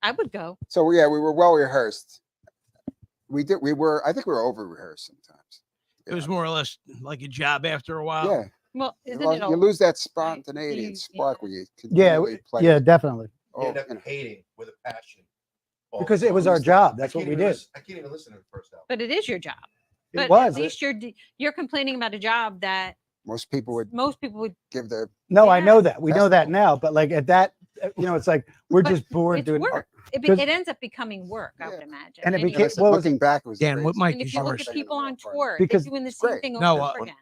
I would go. so yeah, we were well rehearsed. I think we were over rehearsed sometimes. It was more or less like a job after a while. Yeah. Well, isn't Well, it you all? lose that spontaneity You- and spark where you can Yeah, really play. Yeah, definitely. You Oh, end up you know. hating with a passion. all Because the it was our songs. job. I That's what can't we even did. listen- I can't even listen to the first album. But it is your job. It But was. at least you're complaining about a job that Most people would most people would. give their No, I Yeah. know that. We know that Festival. now. But like at that, it's like we're But just bored It's doing. work. because- It ends up becoming work. I would Yeah. imagine. And it you- became- listen, well, looking back, it was the Dan, what greatest mic and if is you look yours? at people on Part. tour, Because- they're doing the It's same great. thing No, over again.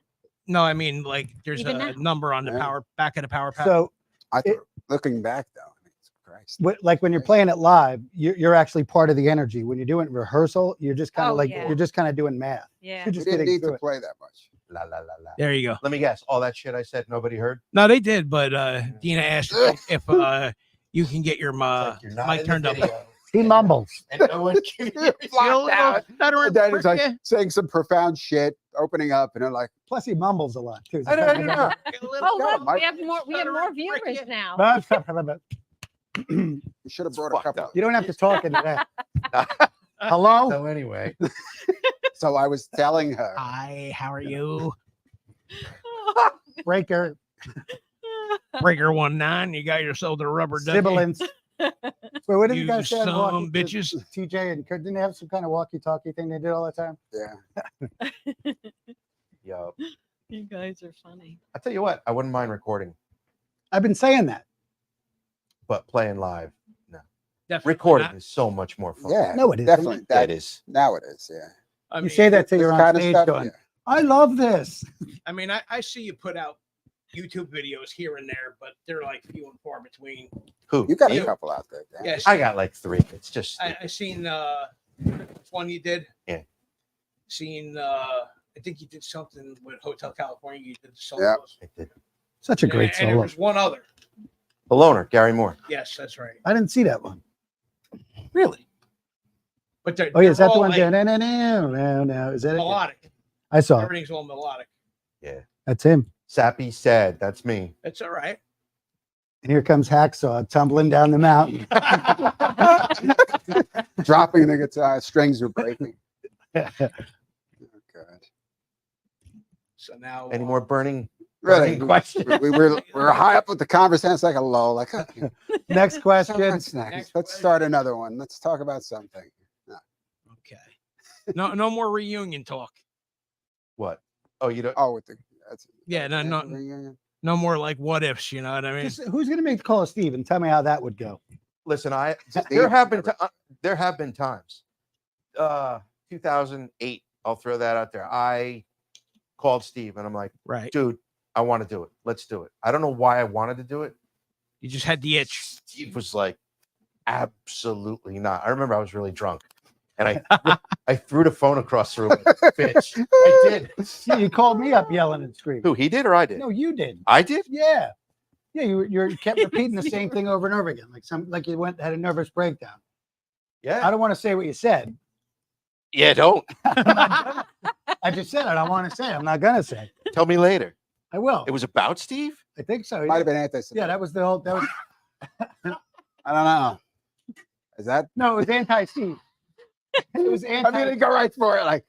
No, I mean like there's Even a now. number on the Yeah. back of the power pack. So I It- thought, looking back though, I mean, Christ. like when you're playing it live, you're actually part of the energy. When you're doing rehearsal, you're just kind of Oh, like yeah. you're just kind of doing math. Yeah. You're We just didn't getting need through to it. play that much. La la la la. There you go. Let me guess. All that shit I said, nobody heard. No, they did, but Dina asked if you can get your It's like you're not mic in the turned up. video, He mumbles. and no one can hear you. Feel a little stuttering And then it's like prick saying some profound shit, opening up, and they're like, Plus, he mumbles a lot too. I don't know. you. A little- Oh, look, Mike- we have more Stuttering viewers prick, now. you should have brought a fucked couple. up. You don't have to talk into that. Hello? So anyway, So I was telling her, Hi, how are you? Breaker, Breaker 19, you got yourself the rubber ducky. sibilance. Wait, what did you You guys say? on some walkie- bitches. TJ and Kurt, didn't they have some kind of walkie-talkie thing they did all the time? yeah, yo, You guys are funny. I tell you what, I wouldn't mind recording, I've been saying that. but playing live, Definitely recording not. is so much more fun. yeah, No, it isn't. definitely. That That is. now it is. Yeah, I You mean, say that till you're This on kind of stage stuff, going, yeah. I love this. I mean, I see you put out YouTube videos here and there, but they're like few and far between. Who? You got a You. couple out there. Dan. Yes, I got like 3. It's just I seen one you did. Yeah. Seen I think you did something with Hotel California. You did the solos. Yeah. I did. Such a great and there solo. was one other. The loner, Gary Moore. Yes, that's right. I didn't see that one. Really? But they're, Oh, yeah, is they're that the all, one? like, No. Is that it? melodic? I saw it. Everything's all melodic. That's him. Sappy said, that's me. It's all right. And here comes Hacksaw tumbling down the mountain. Dropping the guitar, strings are breaking. Oh, God. So now Any more burning Really? questions? We were high up with the conversation. It's like a low. Like, okay, Next question. next. Next Let's start another one. Let's talk about something. Okay. No more reunion talk. What? Oh, you don't. Oh, with the that's, Yeah, no. reunion. No more like what ifs, you know what I mean? Just, who's gonna make the call of Steve and tell me how that would go? Listen, Steve, there have been times. 2008. I'll throw that out there. I called Steve and I'm like, Right. dude, I want to do it. Let's do it. I don't know why I wanted to do it. You just had the itch. Steve was like, absolutely not. I remember I was really drunk, and I threw the phone across the room. Like, bitch, I did. Yeah, you called me up yelling and screaming. Who, he did or I did? No, you did. I did. Yeah. Yeah, you kept repeating the same thing over and over again, like you had a nervous breakdown. Yeah. I don't want to say what you said. Yeah. Don't I just said it. I want to say it. I'm not gonna say. tell me later. I will. It was about Steve. I think so. Might have been anti. Yeah, that was the whole. That was I don't know. Is that? no, it was anti-Steve. It was I'm gonna anti. go right for it. Like,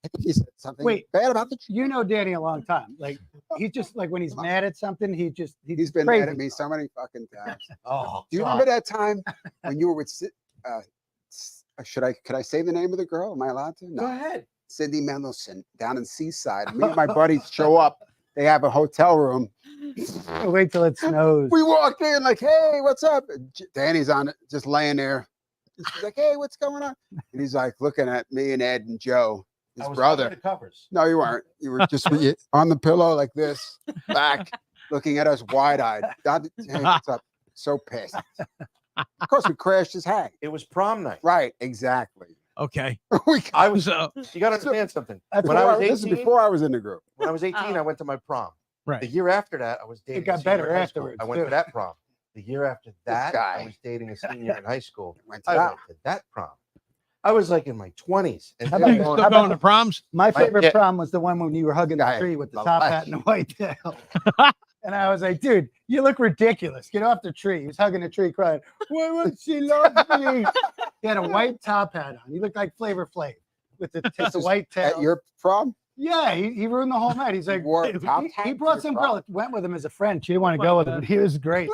I think he said something Wait. bad about the. You know Danny a long time. Like he's just like when he's mad at something, He's been crazy. mad at me so many fucking times. Oh, Do you remember that time when you were with? Could I say the name of the girl? Am I allowed to? Go No. ahead. Cindy Mendelson down in Seaside. Me and my buddies show up. They have a hotel room. Wait till it snows. We walk in like, hey, what's up? And Danny's on it, just laying there. He's like, hey, what's going on? And he's like looking at me and Ed and Joe, his I was brother. under the covers. No, you weren't. You were just on the pillow like this, back, looking at us wide-eyed. Hey, what's up? So pissed. Of course, we crashed his hang. It was prom night. Right, exactly. Okay. I was. So, You got to understand something. That's When I was This is 18, before I was in the group. when I was 18, I Oh. went to my prom. right. The year after that, I was dating. got a senior better in high school. afterwards, I went too. to that prom. The year after that, I guy. was dating a senior in high school. Went to I that. went to that prom. I was like in my 20s. And How then about You going- still going to proms? My favorite yeah. prom was the one when you were hugging the Guy, tree with the love top that. hat and the white tail. And I was like, dude, you look ridiculous. Get off the tree. He was hugging the tree, crying, why would she love me? He had a white top hat on. He looked like Flavor Flav with the is white tail. At your prom? Yeah, he ruined the whole night. He's like, wore a top hat he to brought your some prom? girl that went with him as a friend. She didn't want to Oh go my with him, God. but he was great.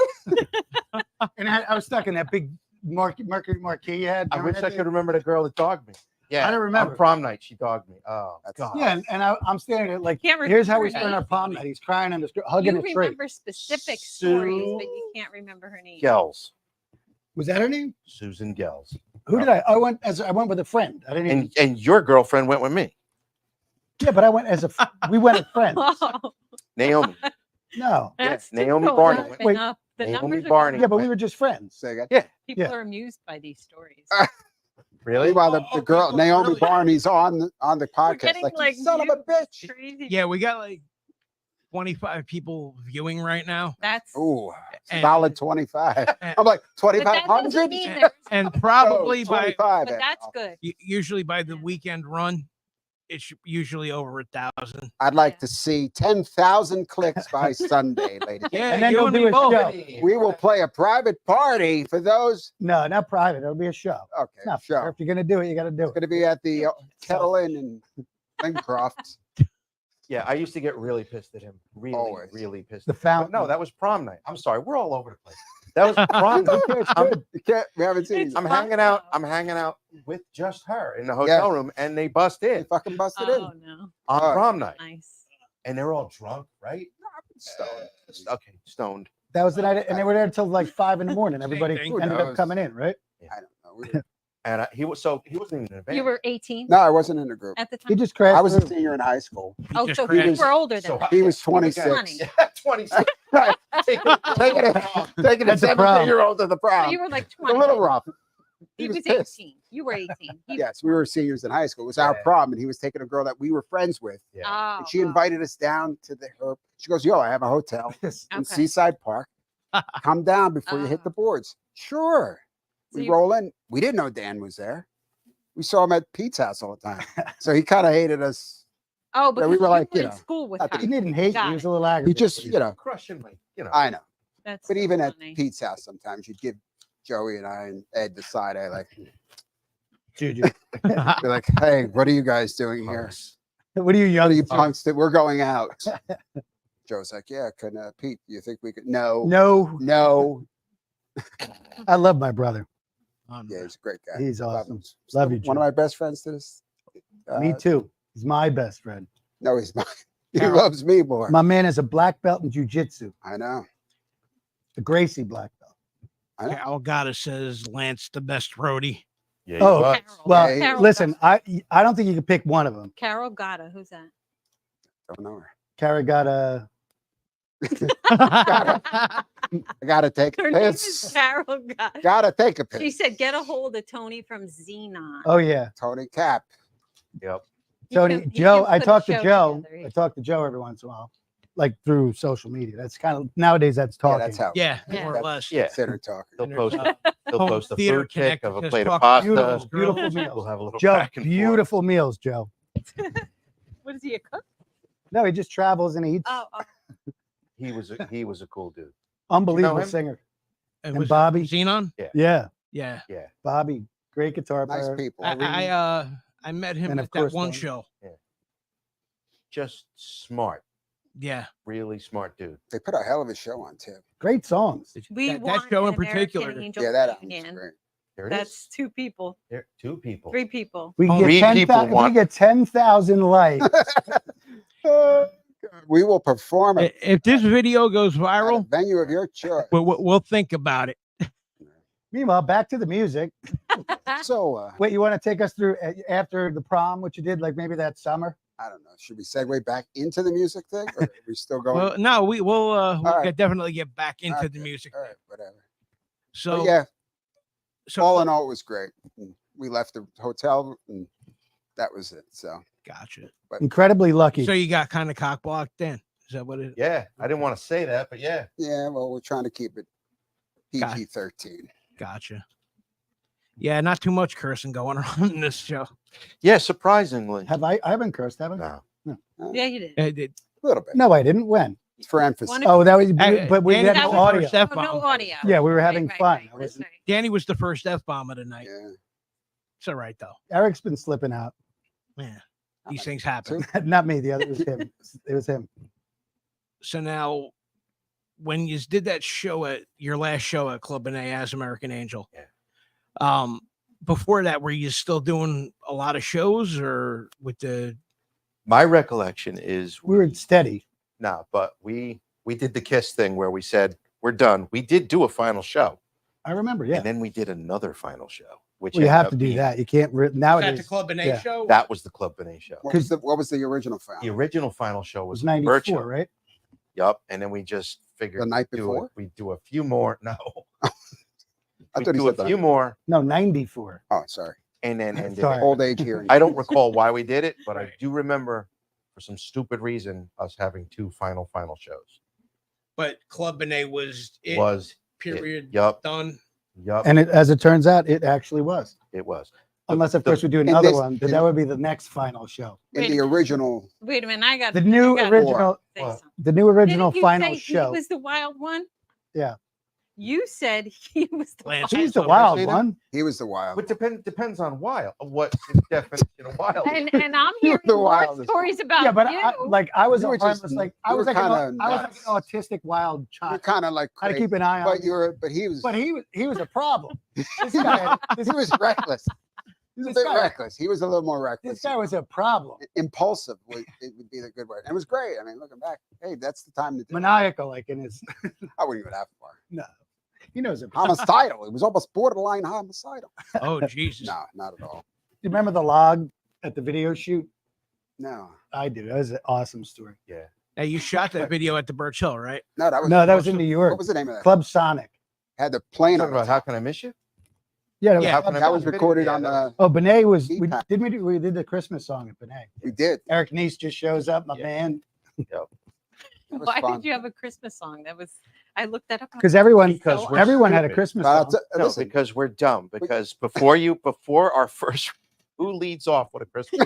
And I was stuck in that big Mercury marquee you had. I Remember wish that I thing? could remember the girl that dogged me. Yeah, I don't remember. On prom night, she dogged me. Oh, That's- God. Yeah, and I'm standing there like, Can't here's how we remember her spent our name. prom night. He's crying on the street, hugging You a tree. remember specific stories, but you can't remember her name. Gels. Was that her name? Susan Gels. Who did I went with a friend. I didn't even, And your girlfriend went with me. yeah, but I went we went as friends. Oh, Naomi. No. Yeah, that's Naomi going Barney up went- and Wait, up. The Naomi numbers are Barney. going Yeah, up. but we were just friends. Say again. People yeah. are amused by these stories. Really? Meanwhile, the Oh, girl, people Naomi really- Barney's on the We're podcast. getting Like, like you son of a bitch. crazy. Yeah, we got like 25 people viewing right now. That's Ooh, And- solid 25. and- I'm like, but that doesn't 2,500? mean And- there's, and probably by 25. but that's good. usually by the weekend run, it's usually over 1,000. I'd like Yeah. to see 10,000 clicks by Sunday, ladies. Yeah, And then you they'll and do me a both. show. We will play a private party for those. No, not private. It'll be a show. Okay, It's not sure. fair. If you're gonna do it, you gotta do It's it. going to be at the Kettle Inn in Lincroft. Yeah, I used to get really pissed at him. Really, Always. really pissed. The at him. But fountain. No, that was prom night. I'm sorry. We're all over the place. That was prom night. It's I'm- good. You can't, we haven't seen It's you. I'm fun, hanging out. though. I'm hanging out with just her in the hotel room, and they bust They in fucking busted Oh in. no, on Oh. prom night, nice. and they're all drunk, right? Stoned. Okay, stoned. That was the night, and they were there until like 5 a.m. Everybody thing. ended Who up knows? coming in, right? I don't know. We were- And he wasn't even in a band. You were 18 No, I wasn't in the group. at the He time. just crashed. I was a through. senior in high school. Oh, just so crashed. you were older than So that. He was You were 26. 20. Yeah, 26. Taking a That's a prom. 17-year-old to the So prom. you were like A 20. little rough. He was pissed. 18. You were 18. He Yes, we were seniors in high school. It was our Yeah. prom, and he was taking a girl that we were friends with. Yeah. Oh, And she invited us down to her. She goes, "Yo, I have a hotel in Okay. Seaside Park. Come down before you hit the boards." Sure. So We you- roll in. We didn't know Dan was there. We saw him at Pete's house all the time. So he kind of hated us. Oh, but we were like, you you were in know, school with not her. that He didn't hate you. Got He was it. a little He aggravated. just, Crushing me, I know. That's But so even at funny. Pete's house, sometimes you'd give Joey and I and Ed the side eye, like, Juju. be like, "Hey, what are you guys doing here? What are you What young? are you punks that we're going out?" Joe's like, "Yeah, can Pete? Do you think we could?" No, No, no. I love my brother. Yeah, he's a great guy. He's Love awesome. him. Love you, One of Joe. my best friends to this. Me too. He's my best friend. No, he's not. He Carol. loves me more. My man is a black belt in jujitsu, I know. the Gracie black belt. I know. Carol Gotta says Lance the best roadie. Yeah, Oh, was. Carol. Well, Yeah, Carol listen, Gotta. I don't think you could pick one of them. Carol Gotta. Who's that? Don't know her. Kara got a. I gotta take Her a name is piss. Carol Gotta. Gotta take a piss. She said, "Get a hold of Tony from Xenon." Oh yeah, Tony Cap. Yep. He Tony. can- he Joe. can I put a talked to show Joe. together. I talk to Joe every once in a while, like through social media. That's kind of nowadays. That's Yeah, talking. that's how. Yeah, Yeah. more or less. Yeah. Consider talking. He'll And post. there's, He'll home post a theater food pic connected, of a just plate of talk pasta. about Beautiful grills. meals. We'll have a little Joe, back and forth. beautiful meals, Joe. What is he, a cook? No, he just travels and eats. Oh, He was a cool dude. Unbelievable him? singer. And was it Bobby? Xenon. Yeah, Yeah, Bobby, great guitar Nice player. people. I met him And of at that course, one Tony. show. Just smart, Yeah, really smart dude. They put a hell of a show on too. Great songs. we that want show in an American particular. Angel Yeah, that album's reunion. great. There it That's is. 2 people, There, 2 people. 3 people. We Three get 10,000. people If we want- get 10,000 likes. We will perform it If this video goes at a viral, venue of your choice. we'll think about it. Meanwhile, back to the music. So Wait, you want to take us through after the prom, what you did, like maybe that summer? I don't know. Should we segue back into the music thing, or are we still going? Well, no, we'll right. definitely get back into the Okay, music. All right, whatever. So But yeah, so all in all, it was great. And we left the hotel, and that was it. So gotcha. Incredibly lucky. So you got kind of cock blocked then? Is that what it? Yeah, I didn't want to say that, but yeah. yeah, well, we're trying to keep it Got it. PG-13. Gotcha. Yeah, not too much cursing going on in this show. Yeah, surprisingly. I haven't cursed, have I? No. Yeah, you did. A little bit. No, I didn't. When? It's for emphasis. One- Oh, that was, Hey, but we Danny had was no the audio. first Oh, F-bomb. no audio. Yeah, we were Right, having right, fun. right, I that's wasn't- right. Danny was the first F-bomb of the night. Yeah. It's all right though. Eric's been slipping out. Yeah, these things happen. Not me. The other was him. It was him. So now, when you did that show at your last show at Club Benet as American Angel, before that, were you still doing a lot of shows, or with the? My recollection is We were steady. no, but we did the Kiss thing where we said we're done. We did do a final show, I remember. Yeah. and then we did another final show, which Well, you ended have up to do being- that. You can't Was that the nowadays. Club Benet yeah. show? That was the Club Benet show. What was the original The film? original final show It was was 94, virtual. right? Yup, and then we just figured The night we'd do before? we do a few more. No, I we thought he do a said the few night- more, No, 94. Oh, sorry. and then ended Sorry. it. Old age hearing. I don't recall why we did it, but I Right. do remember for some stupid reason us having 2 final shows. But Club Benet was it. Was Period. Yup, Done. yup, And as it turns out, it actually was. it was. Unless, of the- course, we do in another this- one, but in- that would be the next final show. In the original, Wait a minute, I got The new I gotta original, say What? something. the new original Didn't you final say show. He was the wild one. Yeah. You said he was the Lance wild He's the Armstrong, wild say that? one. he was the wild. But depends on wild. What is definition of wild? And I'm You're hearing the more wildest. stories about Yeah, but you. I was You a were just- harmless, like you I was were like kinda I was like nuts. an autistic wild You're child. kind of like Had to crazy, keep an eye on. but him. he was But he was a problem. This guy, he was reckless. He was a This bit guy- reckless. He was a little more reckless. this guy was a problem. Impulsive would be the good word. And it was great. I mean, looking back, hey, that's the time to do it. Maniacal, like in his. I wouldn't even that far. No, he knows it. Homicidal. It was almost borderline homicidal. Oh Jesus! No, not at all. You remember the log at the video shoot? No, I do. That was an awesome story. Yeah. Now you shot that video at the Birch Hill, right? no, that was No, that was in New What York. was the name of that? Club Sonic. Had the plane Talking on about it. how can I miss you? Yeah, Yeah, How Can I That Miss was You video? recorded Yeah, on that the. Oh, Benet was. We Deepak. didn't we do? We did the Christmas song at Benet. We did. Eric Neese just shows up, my Yeah. man, It was Why fun. did you have a Christmas song? I looked that up. because everyone Because we're everyone had a stupid. Christmas But I'll song. t- No, listen, because we're dumb. Because before our first, who leads off with a Christmas?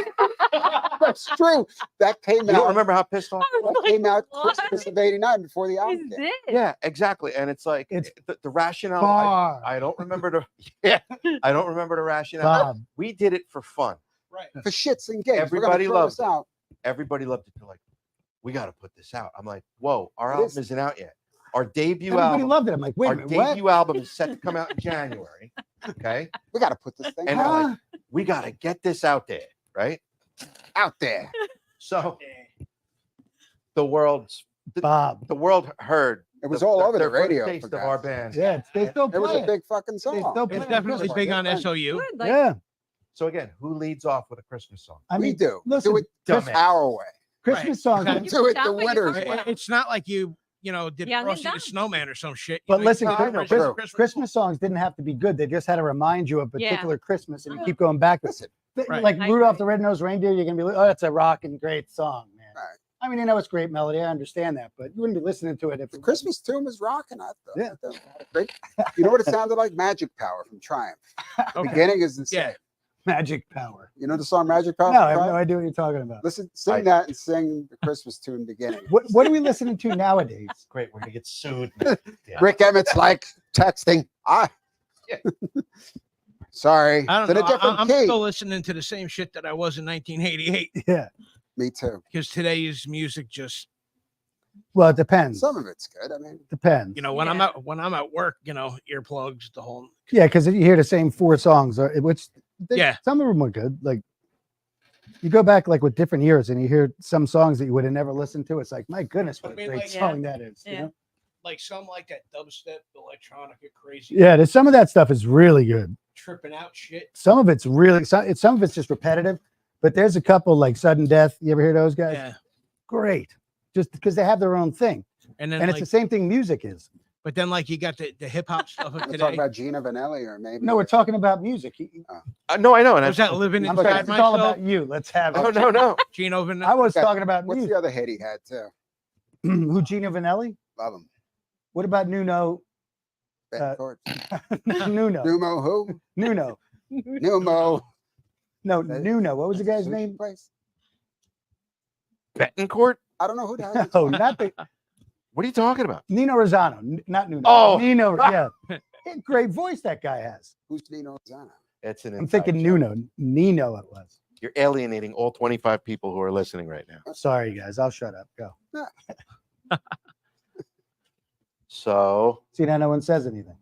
that's true. That came You don't out. remember how pissed off? I was That like, came out what Christmas of '89 before the album. is came. this? Yeah, exactly. And it's like It's the rationale. Bar. I don't remember the yeah. I don't remember the rationale. Bob. We did it for fun. Right. For shits and gigs. Everybody We're gonna throw loved this out. Everybody loved it. They're like, we got to put this out. I'm like, whoa, our It album is. isn't out yet. Our debut Everybody album. loved it. I'm like, wait a Our minute, what? debut album is set to come out in January. Okay. We got to put this thing And out, they're like, we got to get this out there. Right. out there. So the world's Bob. the world heard. It was all over the their first radio. taste for of our God's band. Yeah, they still It was play a it. big fucking song. still play It's it. definitely big on Different. SOU. Good, like, Yeah, So again, who leads off with a Christmas song? I We mean, do. listen, Do it dumbass. our way. Christmas songs. exactly. Do it the Sound like winter's it's way. It's not like you did Young and Frosty the Dumb. Snowman or some shit. But listen, I know, Christmas, Christmas songs didn't have to be good. They just had to remind you of a Yeah. particular Christmas, and you keep going back. Listen, Right. Like I Rudolph agree. the Red-Nosed Reindeer, you're gonna be like, oh, that's a rocking great song, man. Right. I mean, it's great melody. I understand that, but you wouldn't be listening to it if the Christmas tune was rocking. I thought. Yeah. I thought great. You know what it sounded like? Magic Power from Triumph. The Okay. beginning is insane. Yeah. Magic Power. You know the song Magic Power? No, from I have no Triumph? idea what you're talking about. Listen, sing that and sing the Christmas tune beginning. What are we listening to nowadays? Great, we're gonna get sued. Yeah. Rick Emmett's like texting. Sorry. I don't It's in know. a different I'm key. still listening to the same shit that I was in 1988 Yeah. Me too. because today's music just, Well, it depends. Some of it's good. I mean, Depends. when I'm Yeah. at work, earplugs, the whole. Yeah, because you hear the same 4 songs, which Yeah. some of them were good. Like you go back like with different years, and you hear some songs that you would have never listened to. It's like, my goodness, what a I mean, great like- song that is. You Yeah. know? Like some like that dubstep, electronic, crazy, Yeah, there's some of that stuff is really good. tripping out shit. Some of it's really some of it's just repetitive, but there's a couple like Sudden Death. You ever hear those guys? Yeah. Great, just because they have their own thing, And then and like, it's the same thing music is. but then like you got the hip hop stuff of we're today. talking about Gina Vanelli or maybe. No, we're talking about music. No, I know, and Was that living I'm inside sorry, it's all myself? about you. Let's have it. no. Gino I Vanelli. was Okay, talking about What's music. the other hit he had too? Who, Gino Vanelli? Love him. What about Nuno? Bedford. Nuno. Numo who? Nuno. Numo. No, That- Nuno. What was the guy's Sushi name? place? Betancourt? I don't know who the hell. No, not the What are you talking about? Nino Rosano. Not Nuno. Oh. Nino. Yeah. Great voice that guy has. Who's Nino Zana? It's an I'm inside thinking joke. Nuno. Nino it was. You're alienating all 25 people who are listening right now. Sorry, guys. I'll shut up. Go. So See, now no one says anything.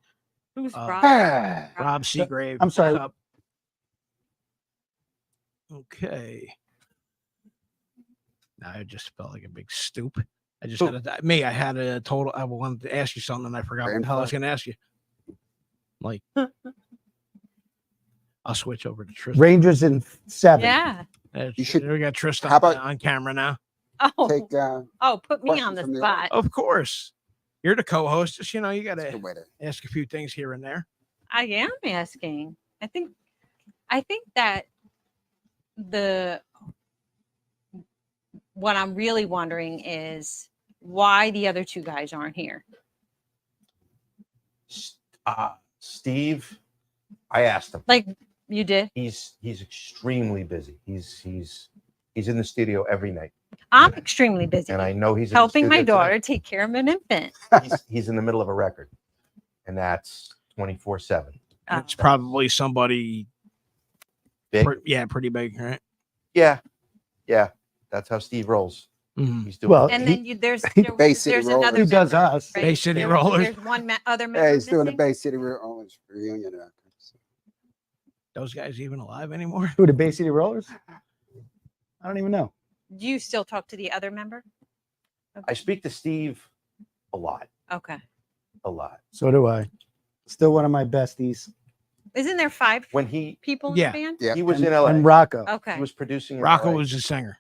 Who's Uh, Rob? Rob Seagrave. I'm sorry. What's up? Okay. Now I just felt like a big stoop. I just Who? I had a total. I wanted to ask you something. And I forgot what the hell I was going to ask you. Like, I'll switch over to Tristan. Rangers in 7. Yeah. You should- We got Tristan how about- on camera now. Oh, Take put me questions on the from the spot. Of course, you're the co-host. Just you got that's a to good way to. ask a few things here and there. I am asking. I think that what I'm really wondering is why the other 2 guys aren't here. Steve, I asked him. Like you did. He's extremely busy. He's in the studio every night, I'm extremely busy and I know he's in the helping my studio daughter take care of an infant. tonight. He's in the middle of a record, and that's 24/7. Oh. It's probably somebody, Big. pretty big, right? Yeah. That's how Steve rolls. Mhm. He's doing. Well, And he- then there's Bay City there's Rollers. another He does member, us. right? Bay City There- Rollers. There's one other member. Yeah, he's doing the missing? Bay City Rollers reunion. Those guys even alive anymore? Who, the Bay City Rollers? I don't even know. Do you still talk to the other member? I speak to Steve a lot. Okay. So do I. Still one of my besties. Isn't there 5 When he people in Yeah. the band? Yeah. he was and, in LA, and Rocco. Okay. he was producing. in Rocco LA. was a singer.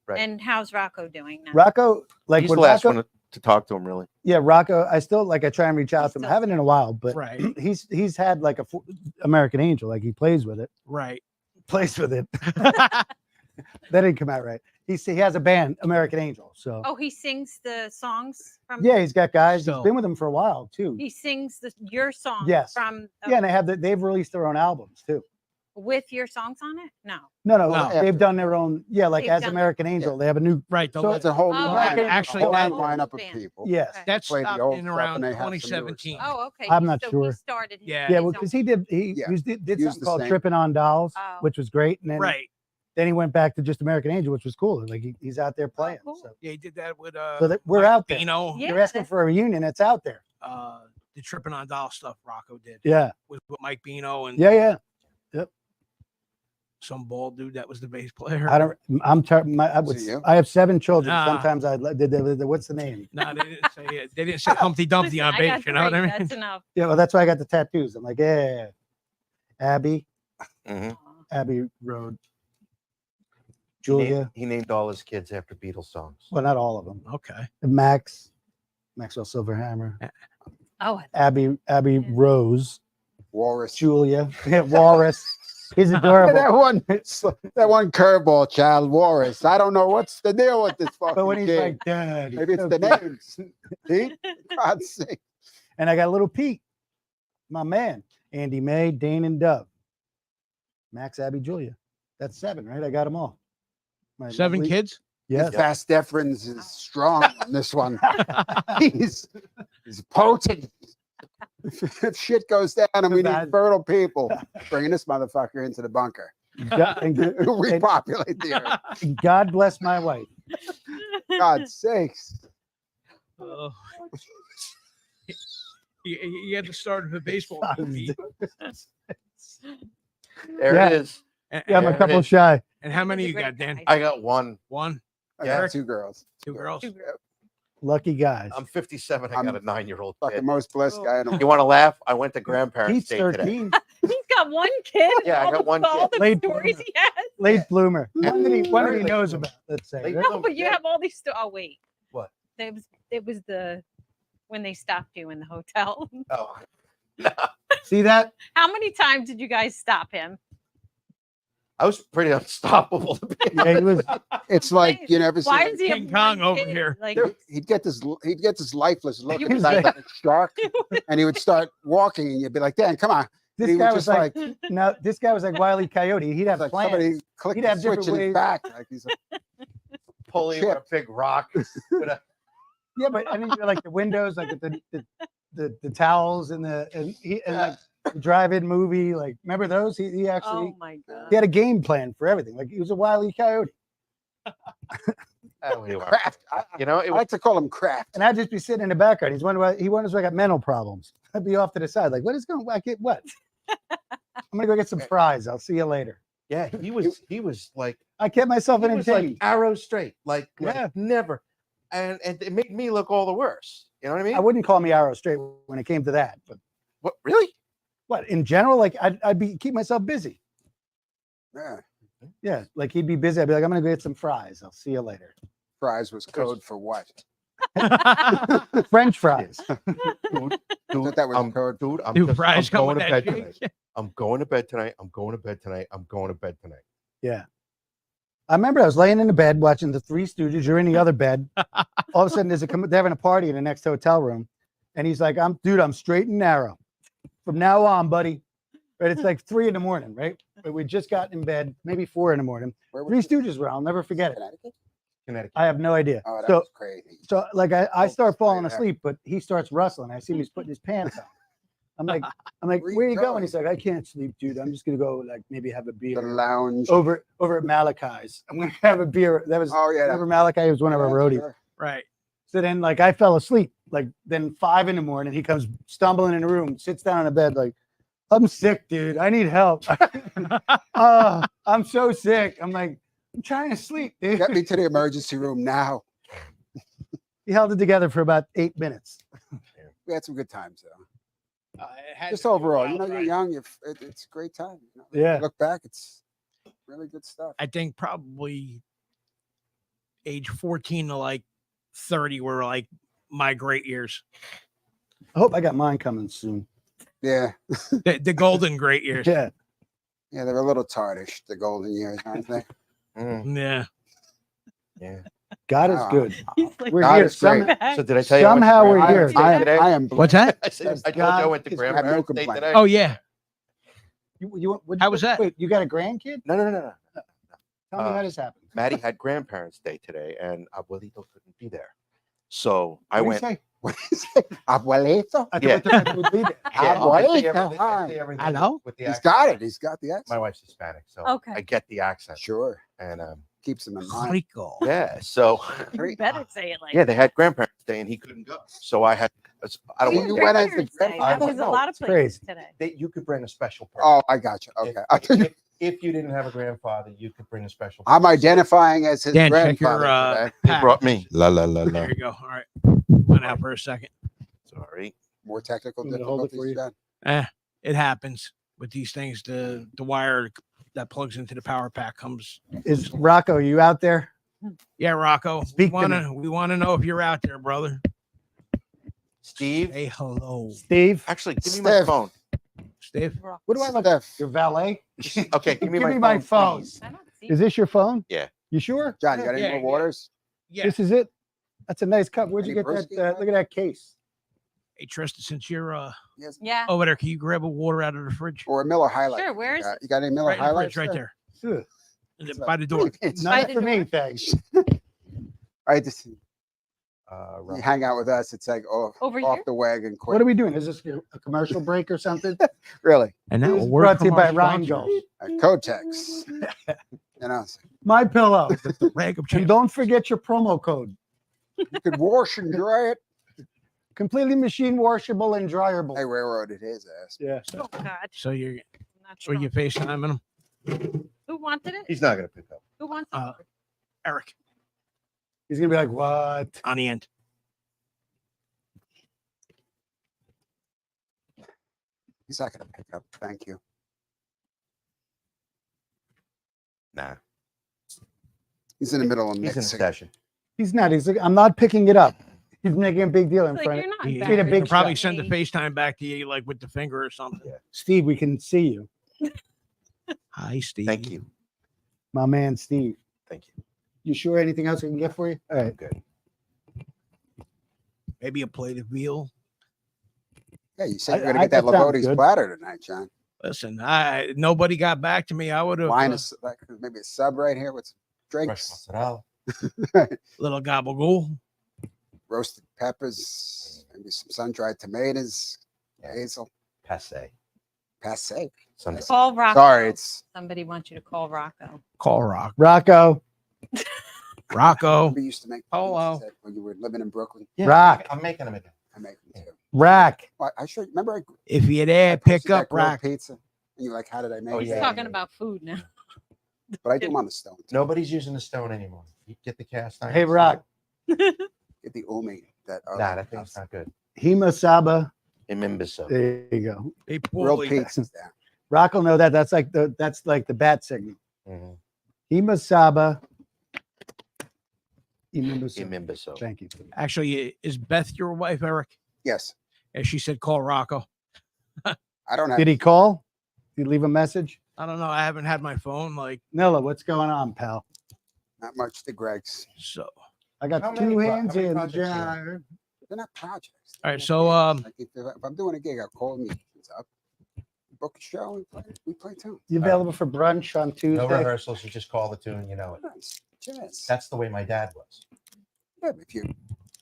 right. And how's Rocco doing now? Rocco, like He's when the last Rocco, one to talk to him, really. yeah, Rocco. I still like. I try and reach out to him. I still- haven't in a while, but Right. he's had like American Angel. Like he plays with it. Right. Plays with it. That didn't come out right. He has a band, American Angel. So Oh, he sings the songs from. yeah, he's got guys. Still. He's been with them for a while too. He sings your song. Yes. From. Yeah, and they've released their own albums too. With your songs on it? No. No, No. they've done their own. Yeah, like They've as done- American Angel, they have a new. Right. So The, It's a whole new Oh, line, okay. Actually, a whole that- new lineup of Band. people. Yes. Okay. that Play the stopped old in stuff around and they have some newer 2017. stuff. Oh, okay. I'm not so sure. He started. his Yeah. Yeah, own well, because he did Yeah. did Used something the called same. "Tripping on Dolls," Oh. which was great, and then Right. then he went back to just American Angel, which was cool. Like he's out there playing. cool. So, Yeah, he did that with so that we're Mike out there. Bino, Yeah. You're asking for a reunion. It's out there. the Tripping on Doll stuff Rocco did Yeah, with Mike Bino and yeah, yeah. some bald dude that was the bass player? I don't. I'm. Is it you? I have 7 children. Nah. Sometimes what's the name? No, they didn't say it. They didn't say Humpty Dumpty Listen, on I bass. got You know what I 3, mean? That's enough. Yeah, well, that's why I got the tattoos. I'm like, yeah, Abby, Mhm. Abbey Road, He named- Julia. He named all his kids after Beatles songs. Well, not all of them. Okay. Maxwell Silverhammer, Oh, Abby Yeah. Rose, Walrus. Julia, Walrus. He's Look at adorable. that one, that one curveball child, Walrus. I don't know what's the deal with this fucking But when he's kid. like, Dad, Maybe it's so the cute." names. Pete, God's sake. And I got a little Pete, my man, Andy May, Dane, and Dove. Max, Abby, Julia. That's 7, right? I got them all. My 7 lovely- kids? Yes. Fast Efrins is strong on this one. he's potent. If shit goes down and we need Bad. fertile people, bringing this motherfucker into the bunker. And Repopulate the earth. God bless my wife. God's sakes. Oh. You had to start with a baseball team, Pete. There Yeah. it is. Yeah, I'm a There it couple is. shy. And how many He's you a got, great Dan? guy. I got one. One, I Yeah. got 2 girls. 2 girls. Two girls. Lucky guys. I'm 57. I I'm got a 9-year-old Fucking kid. most blessed guy in the You want to laugh? I went to grandparents' Pete's day today. 13. He's got 1 kid. Yeah, I all got the- one all kid. the Late stories bloomer. he has. Late bloomer. One that he Very late knows bloomer. about, let's say. Late right? No, but you have all these. Oh wait. What? It was the when they stopped you in the hotel. Oh, See that? How many times did you guys stop him? I was pretty unstoppable. To be Yeah, he was. It's like you never Why see. does he King have Kong one over kid? here. Like, He'd get this lifeless look He was inside like- like a shark, and he would start walking, and you'd be like, "Dan, come on!" And This he guy would was just like, no, this guy was like Wile E. Coyote. He'd have like plans. somebody clicked He'd the have switch different in his ways. back. Like he's a, pulling a Chip. big rock. With a, Yeah, but and then you're like the windows, like the towels and like the drive-in movie. Like, remember those? He actually oh my god. he had a game plan for everything. Like he was a Wile E. Coyote. oh, anyway. Kraft. You know, it I was, like to call him Kraft. And I'd just be sitting in the background. He wonders why I got mental problems. I'd be off to the side, like, what is going on? What? I'm gonna go get some fries. I'll see you later. yeah, he was like, I kept myself he was like entertained. arrow straight, like Yeah. never. And it made me look all the worse. You know what I mean? I wouldn't call me arrow straight when it came to that, but What, really? what in general, like I'd be keep myself busy. Yeah. Yeah, like he'd be busy. I'd be like, I'm gonna go get some fries. I'll see you later. Fries was code for what? French fries. Dude, thought that was I'm, code. dude, I'm, Dude, just, fries I'm come going with to that bed shake. tonight. I'm going to bed tonight. I'm going to bed tonight. I'm going to bed tonight. Yeah. I remember I was laying in the bed watching the Three Stooges. You're in the other bed. All of a sudden, they're having a party in the next hotel room, and he's like, I'm straight and narrow from now on, buddy." But it's like 3 in the morning, right? But we just got in bed, maybe 4 in the morning. Where Three was it? Stooges were. I'll never forget it. Connecticut? Connecticut. I have no idea. Oh, that So was crazy. So like I Oh, start falling straight up. asleep, but he starts rustling. I see him, he's putting his pants on. I'm like, Where you where you going? going? He's like, I can't sleep, dude. I'm just gonna go like maybe have a The beer lounge. over at Malachi's. I'm gonna have a beer. That was Oh yeah. remember Malachi was one of our yeah, roadies. sure. Right. So then like I fell asleep. Like then 5 in the morning, he comes stumbling in the room, sits down on the bed, like, I'm sick, dude. I need help. I'm so sick. I'm like, I'm trying to sleep, dude. Get me to the emergency room now. He held it together for about 8 minutes. We had some good times though. It had Just to be a overall, wild you know, you're ride. young. It's a great time. You know? Yeah. Look back, it's really good stuff. I think probably age 14 to like 30 were like my great years. I hope I got mine coming soon. Yeah. The golden great years. Yeah. Yeah, they're a little tardish, the golden years, aren't they? Mm, Yeah. yeah. God is Wow. good. He's like, We're God here. is great. So did I tell you? I went to Somehow we're grandparents' here. day I am, today? I am What's that? I said, Yes, I told you I God went to is- I have no grandparents' day complaint. today. Oh yeah. What'd How was that? Wait, you got a grandkid? No. Tell me how this happened. Maddie had grandparents' day today, and Abuelito couldn't be there. So I What went. did he say? What is it? Abuelito? I Yeah. thought I would leave it. Yeah, Abuelito, I say everything- I hi. say everything Hello? with the He's accent. got it. He's got the accent. My wife's Hispanic, so Okay. I get the accent. Sure. And Keeps him in mind. Rico. yeah, so You better say it like yeah, they had grandparents' day, and he couldn't go. So I had. I don't You want went Grandparents' as the Day. That grandfather? was a No, lot of it's places crazy. today. you could bring a special person. Oh, I got you. Okay. If, if you didn't have a grandfather, you could bring a special. I'm identifying as his Dan, check your grandfather today. He pack. brought me. La la la la. There you go. All right. Went out for a second. Sorry. More technical Want me to hold it for difficulties, you? John. It happens with these things. The wire that plugs into the power pack comes. Is Rocco, you out there? Yeah, Rocco. Speak to me. We wanna know if you're out there, brother. Steve. Say hello, Steve? Actually, give me my Steph. phone. Steve. What do I look? Steph, Your valet? Okay, give me Give my me my phone. phone. please. I don't see. Is this your phone? Yeah. You sure? John, you got any Yeah, more yeah. waters? Yeah. This is it? That's a nice cup. Where'd you Any get that? Brewski? Look at that case. Hey, Tristan, since you're Yes. Yeah. over there, can you grab a water out of the fridge? Or a Miller Highlight? Sure. Where is You got any Miller Right in the Highlights? fridge, right there. Ugh, And then by the door. It's Not the for me, door. thanks. right. This, you Right. hang out with us. It's like off Over off here? the wagon quick. What are we doing? Is this a commercial break or something? Really? And It now was a word brought to you from by our Rheingold. sponsors. Kotex. You know, My pillow. The rag of And champ. don't forget your promo code. you could wash and dry it. Completely machine washable and dryable. They railroaded his ass. Yeah. Oh God. So you're I'm not so sure. you FaceTiming him, Who wanted it? He's not gonna pick up. Who wants Uh, it? Eric, He's gonna be like, what? on the end. He's not going to pick up. Thank you. Nah. He's in the middle of He's in a mixing. session. He's not. He's like, I'm not picking it up. He's making a big deal in Like, front you're of not He, Made a he big could probably shot. send the FaceTime back to you like with the finger or something. Yeah. Steve. We can see you. Hi, Steve. Thank you. My man, Steve. Thank you. You sure anything else we can get for you? All right. Good. Maybe a plate of veal. Yeah, you said you're I- going to get that that sounds Lavoti's good. platter tonight, John. Listen, nobody got back to me. I would have Minus like, maybe a sub right here with some Fresh drinks, mozzarella. little gabagool. roasted peppers, maybe some sun-dried tomatoes, Yeah. basil, Passe. passe. Sunday. Call Rocco. Sorry, it's Somebody wants you to call Rocco. Call Rock. Rocco. Rocco. we used to make Hello. pizzas when you were living in Brooklyn. Yeah, Rock. I'm making them again. I make them too. Rack. Well, I sure remember. If you're I there, posted pick that up grilled Rock. pizza, and you're like, "How did I make Oh, it?" He's yeah. talking about food now. But I do them on the stone. Too. Nobody's using the stone anymore. You get the cast iron. Hey, Rock. Get the umi. That Nah, that thing's not good. Himasaba. Imimbiso. There you go. Hey, grilled Paulie. pizzas down. Rock will know that. That's like the bat signal. Mhm. Himasaba. Imimbusa. Imimbiso. Thank you. Actually, is Beth your wife, Eric? Yes, And she said, call Rocco. I don't have. Did he call? Did he leave a message? I don't know. I haven't had my phone. Like, Nilla, what's going on, pal? Not much to Greg's. so. I got How two many hands in the projects you have? jar. They're not projects. All right, They're so, gigs. Like if I'm doing a gig, I'll call musicians up, book a show, and we play tunes. You available for brunch on No Tuesday? rehearsals. You just call the tune. You know it. Nice jazz. That's the way my dad was. Yeah, but if you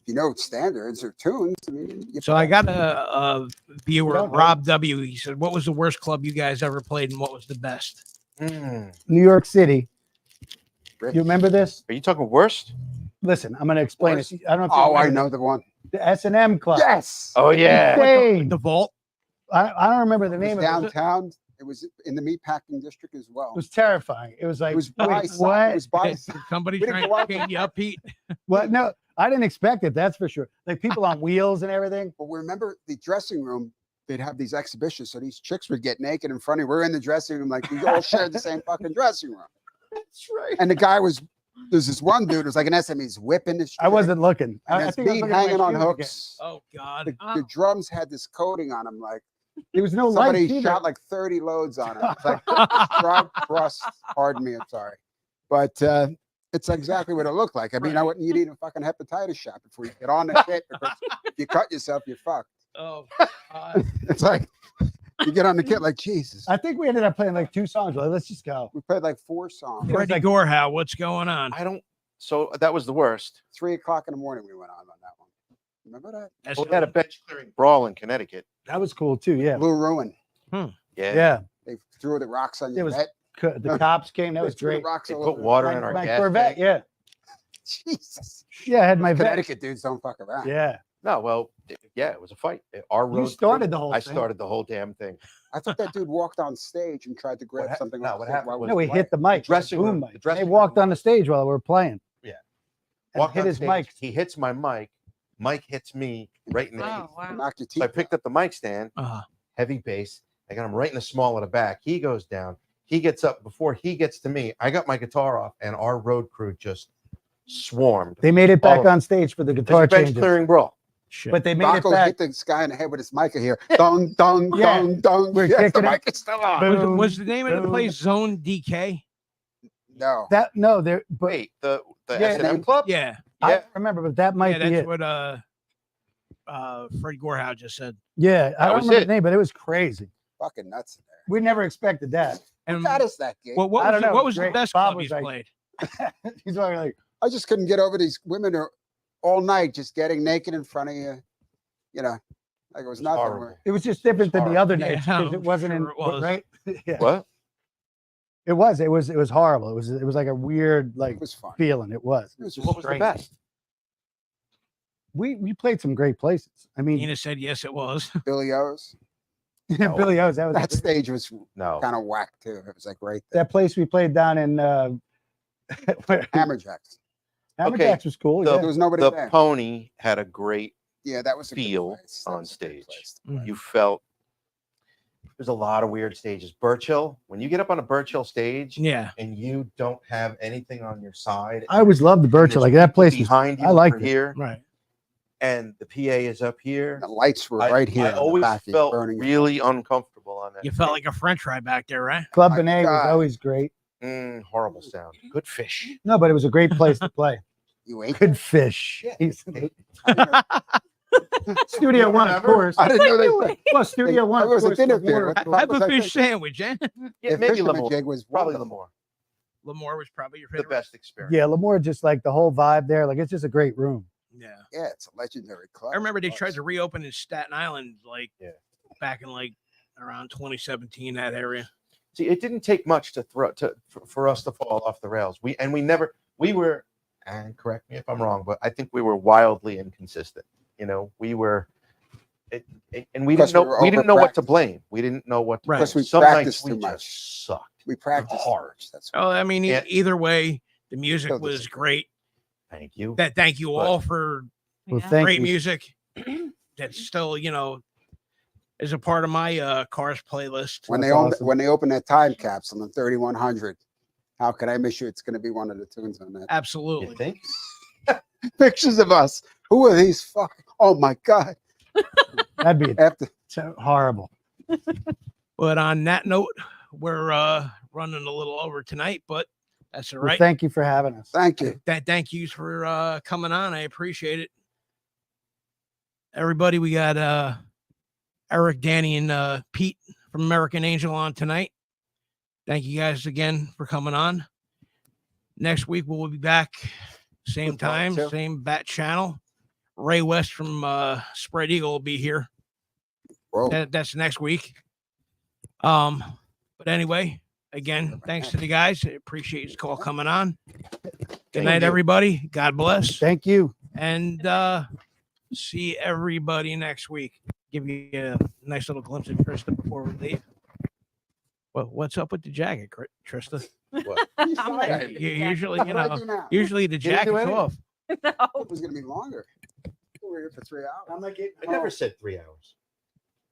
know standards or tunes, I mean, you So I play. got a viewer, don't know. Rob W. He said, what was the worst club you guys ever played and what was the best? Mm. New York City. Rich. You remember this? Are you talking worst? Listen, I'm going to explain Worst? it. I don't know if you Oh, I remember know the one. the S&M Club. Yes. Oh yeah. Insane. The Vault? I don't remember the It was name of it. downtown. It was in the meatpacking district as well. It was terrifying. It was like, It was wait, by side. what? It was by Did somebody We didn't trying go to out chain you up, Pete? What? No, I didn't expect it. That's for sure. Like people on wheels and everything. But remember the dressing room, they'd have these exhibitions. So these chicks would get naked in front of you. We're in the dressing room, like we all shared the same fucking dressing room. That's right. And the guy there's this one dude who's like an SME, he's whipping the I wasn't looking. and I his think I was beat looking at my hanging on shoes again. hooks. Oh, God. The drums had this coating on them, like There was no somebody lights either. shot like 30 loads on it. It's like dry crust. Pardon me, I'm sorry. But it's exactly what it looked like. I mean, I wouldn't, you need a fucking hepatitis shot before you get on the kit because if you cut yourself, you're fucked. Oh, God. It's like you get on the kit like Jesus. I think we ended up playing like 2 songs. Like, let's just go. We played like 4 songs. was Freddie like- Gorehow, what's going on? I don't. So that was the worst. 3 o'clock in the morning we went on that one. Remember that? That's We had a bench clearing brawl in Connecticut. That was cool too. Yeah. Blue Ruin. Yeah. Yeah. They threw the rocks on It your was vet. The cops came. That They was threw the great. rocks They all put over water the- in our My gas Corvette. tank. Yeah. Jesus. Yeah. I had my vet. Connecticut dudes don't fuck around. Yeah. No, well, yeah, it was a fight. Our road. You started the whole I thing. started the whole damn thing. You crew, started the whole I thing. started the whole damn thing. I thought that dude walked on stage and tried to grab something. no, off what the stage happened while we was- No, he playing. hit the mic. dressing boom room- mic. the dressing They walked room on the stage while we were playing. Yeah. And Walked hit on his stage, mic. He hits my mic. Mike hits me right in the Oh, teeth. wow. Knocked your So I teeth picked out. up the mic stand, Uh-huh. heavy bass. I got him right in the small of the back. He goes down. He gets up before he gets to me. I got my guitar off, and our road crew just swarmed. They made it back All of- on stage for the There's guitar a bench changes. clearing brawl. Shit. But they made Rocco it back. hit this guy in the head with his mic here. Dong, dong, Yeah. dong, dong. We're Yes, the kicking it. mic is still on. Boom, Was the name of the boom. place Zone DK? No. That no, there. But Wait, the Yeah, S&M club? Yeah. I Yeah. don't remember, but that might Yeah, be that's it. what Fred Gorehow just said. Yeah, I That don't was remember it. the name, but it was crazy. Fucking nuts in there. We never expected that. Who And got us that gig? what I was, don't know, what was the great. best Bob club was he's like- played? He's probably like, I just couldn't get over these women are all night just getting naked in front of you. You know, like it was nothing. horrible. it was just different than the other Yeah, nights because I'm it wasn't in sure it was. right. Yeah, What? it was horrible. It was like a weird like It was fun. feeling. It was. It was So just what was the strange. best? We played some great places. I mean, Nina said yes, it was. Billy O's. Billy O's. That was That stage was No. kind of whack too. It was like right there. that place we played down in Hammerjacks. Hammerjacks was cool. the- There Yeah. was nobody The there. Pony had a great Yeah, that was a good feel place. That on was a good stage. place to Mm. play. you felt there's a lot of weird stages. Birch Hill, when you get up on a Birch Hill stage Yeah. and you don't have anything on your side, I always loved the and Birch Hill. there's Like that people place was. behind you I liked over it. here, Right. and the PA is up here. The lights were I- right here. I on the always back of you, felt burning your really phone. uncomfortable on that. You felt like a French fry back there, right? Club My Benet was God. always great. Horrible sound. Good fish. No, but it was a great place to play. You ate. Good fish. Yeah. He's- I didn't Studio One, of Remember? course. know they said. Well, Studio One. I of was a course, dinner was theater. more- What the fuck Have was a I fish thinking? sandwich, eh? Yeah, The maybe fisherman Lemoore. jig was Probably wonderful. Lemoore. Lemoore was probably your The favorite. best experience. Yeah, Lemoore just like the whole vibe there. Like it's just a great room. Yeah. Yeah, it's a legendary club. I remember they It tried was. to reopen in Staten Island, like Yeah. back in like around 2017, that area. See, it didn't take much to for us to fall off the rails. We were, and correct me if I'm wrong, but I think we were wildly inconsistent. You know, we were, and we Because didn't we know were we didn't know what to overpracticed. blame. We didn't know what to Right. blame. Because we Some nights practiced we too much. just sucked. We practiced hard. hard. That's Oh, I mean, Yeah. either way, the music Still was disappointing. great. Thank you. Thank you But- all for Well, Yeah. thank great you. music. That's still, is a part of my Cars playlist. when That's they owned awesome. when they open that time capsule in 3100. How could I miss you? It's going to be one of the tunes on that. You Absolutely. think? Pictures of us. Who are these? Fuck. Oh my god. That'd be After so horrible. But on that note, we're running a little over tonight, but that's all Well, right. thank you for having us. thank you. Thank yous for coming on. I appreciate it. Everybody, we got Eric, Danny, and Pete from American Angel on tonight. Thank you guys again for coming on. Next week we'll be back, same Look forward time, to. same bat channel. Ray West from Spread Eagle will be here. Whoa. That's next week. But anyway, again, thanks to the guys. I appreciate you all coming on. Good night, you. everybody. God bless. Thank you. And see everybody next week. Give you a nice little glimpse of Trista before we leave. Well, what's up with the jacket, Trista? What? I'm like, Hey, Usually, what do I do now? usually the didn't do jacket's anything. off. no. It was going to be longer. We were here for 3 hours. I never said 3 hours.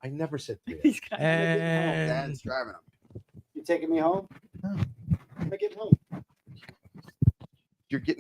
I never said 3 hours. These guys. And Dad's driving them. You taking me home? No. I'm getting home. You're getting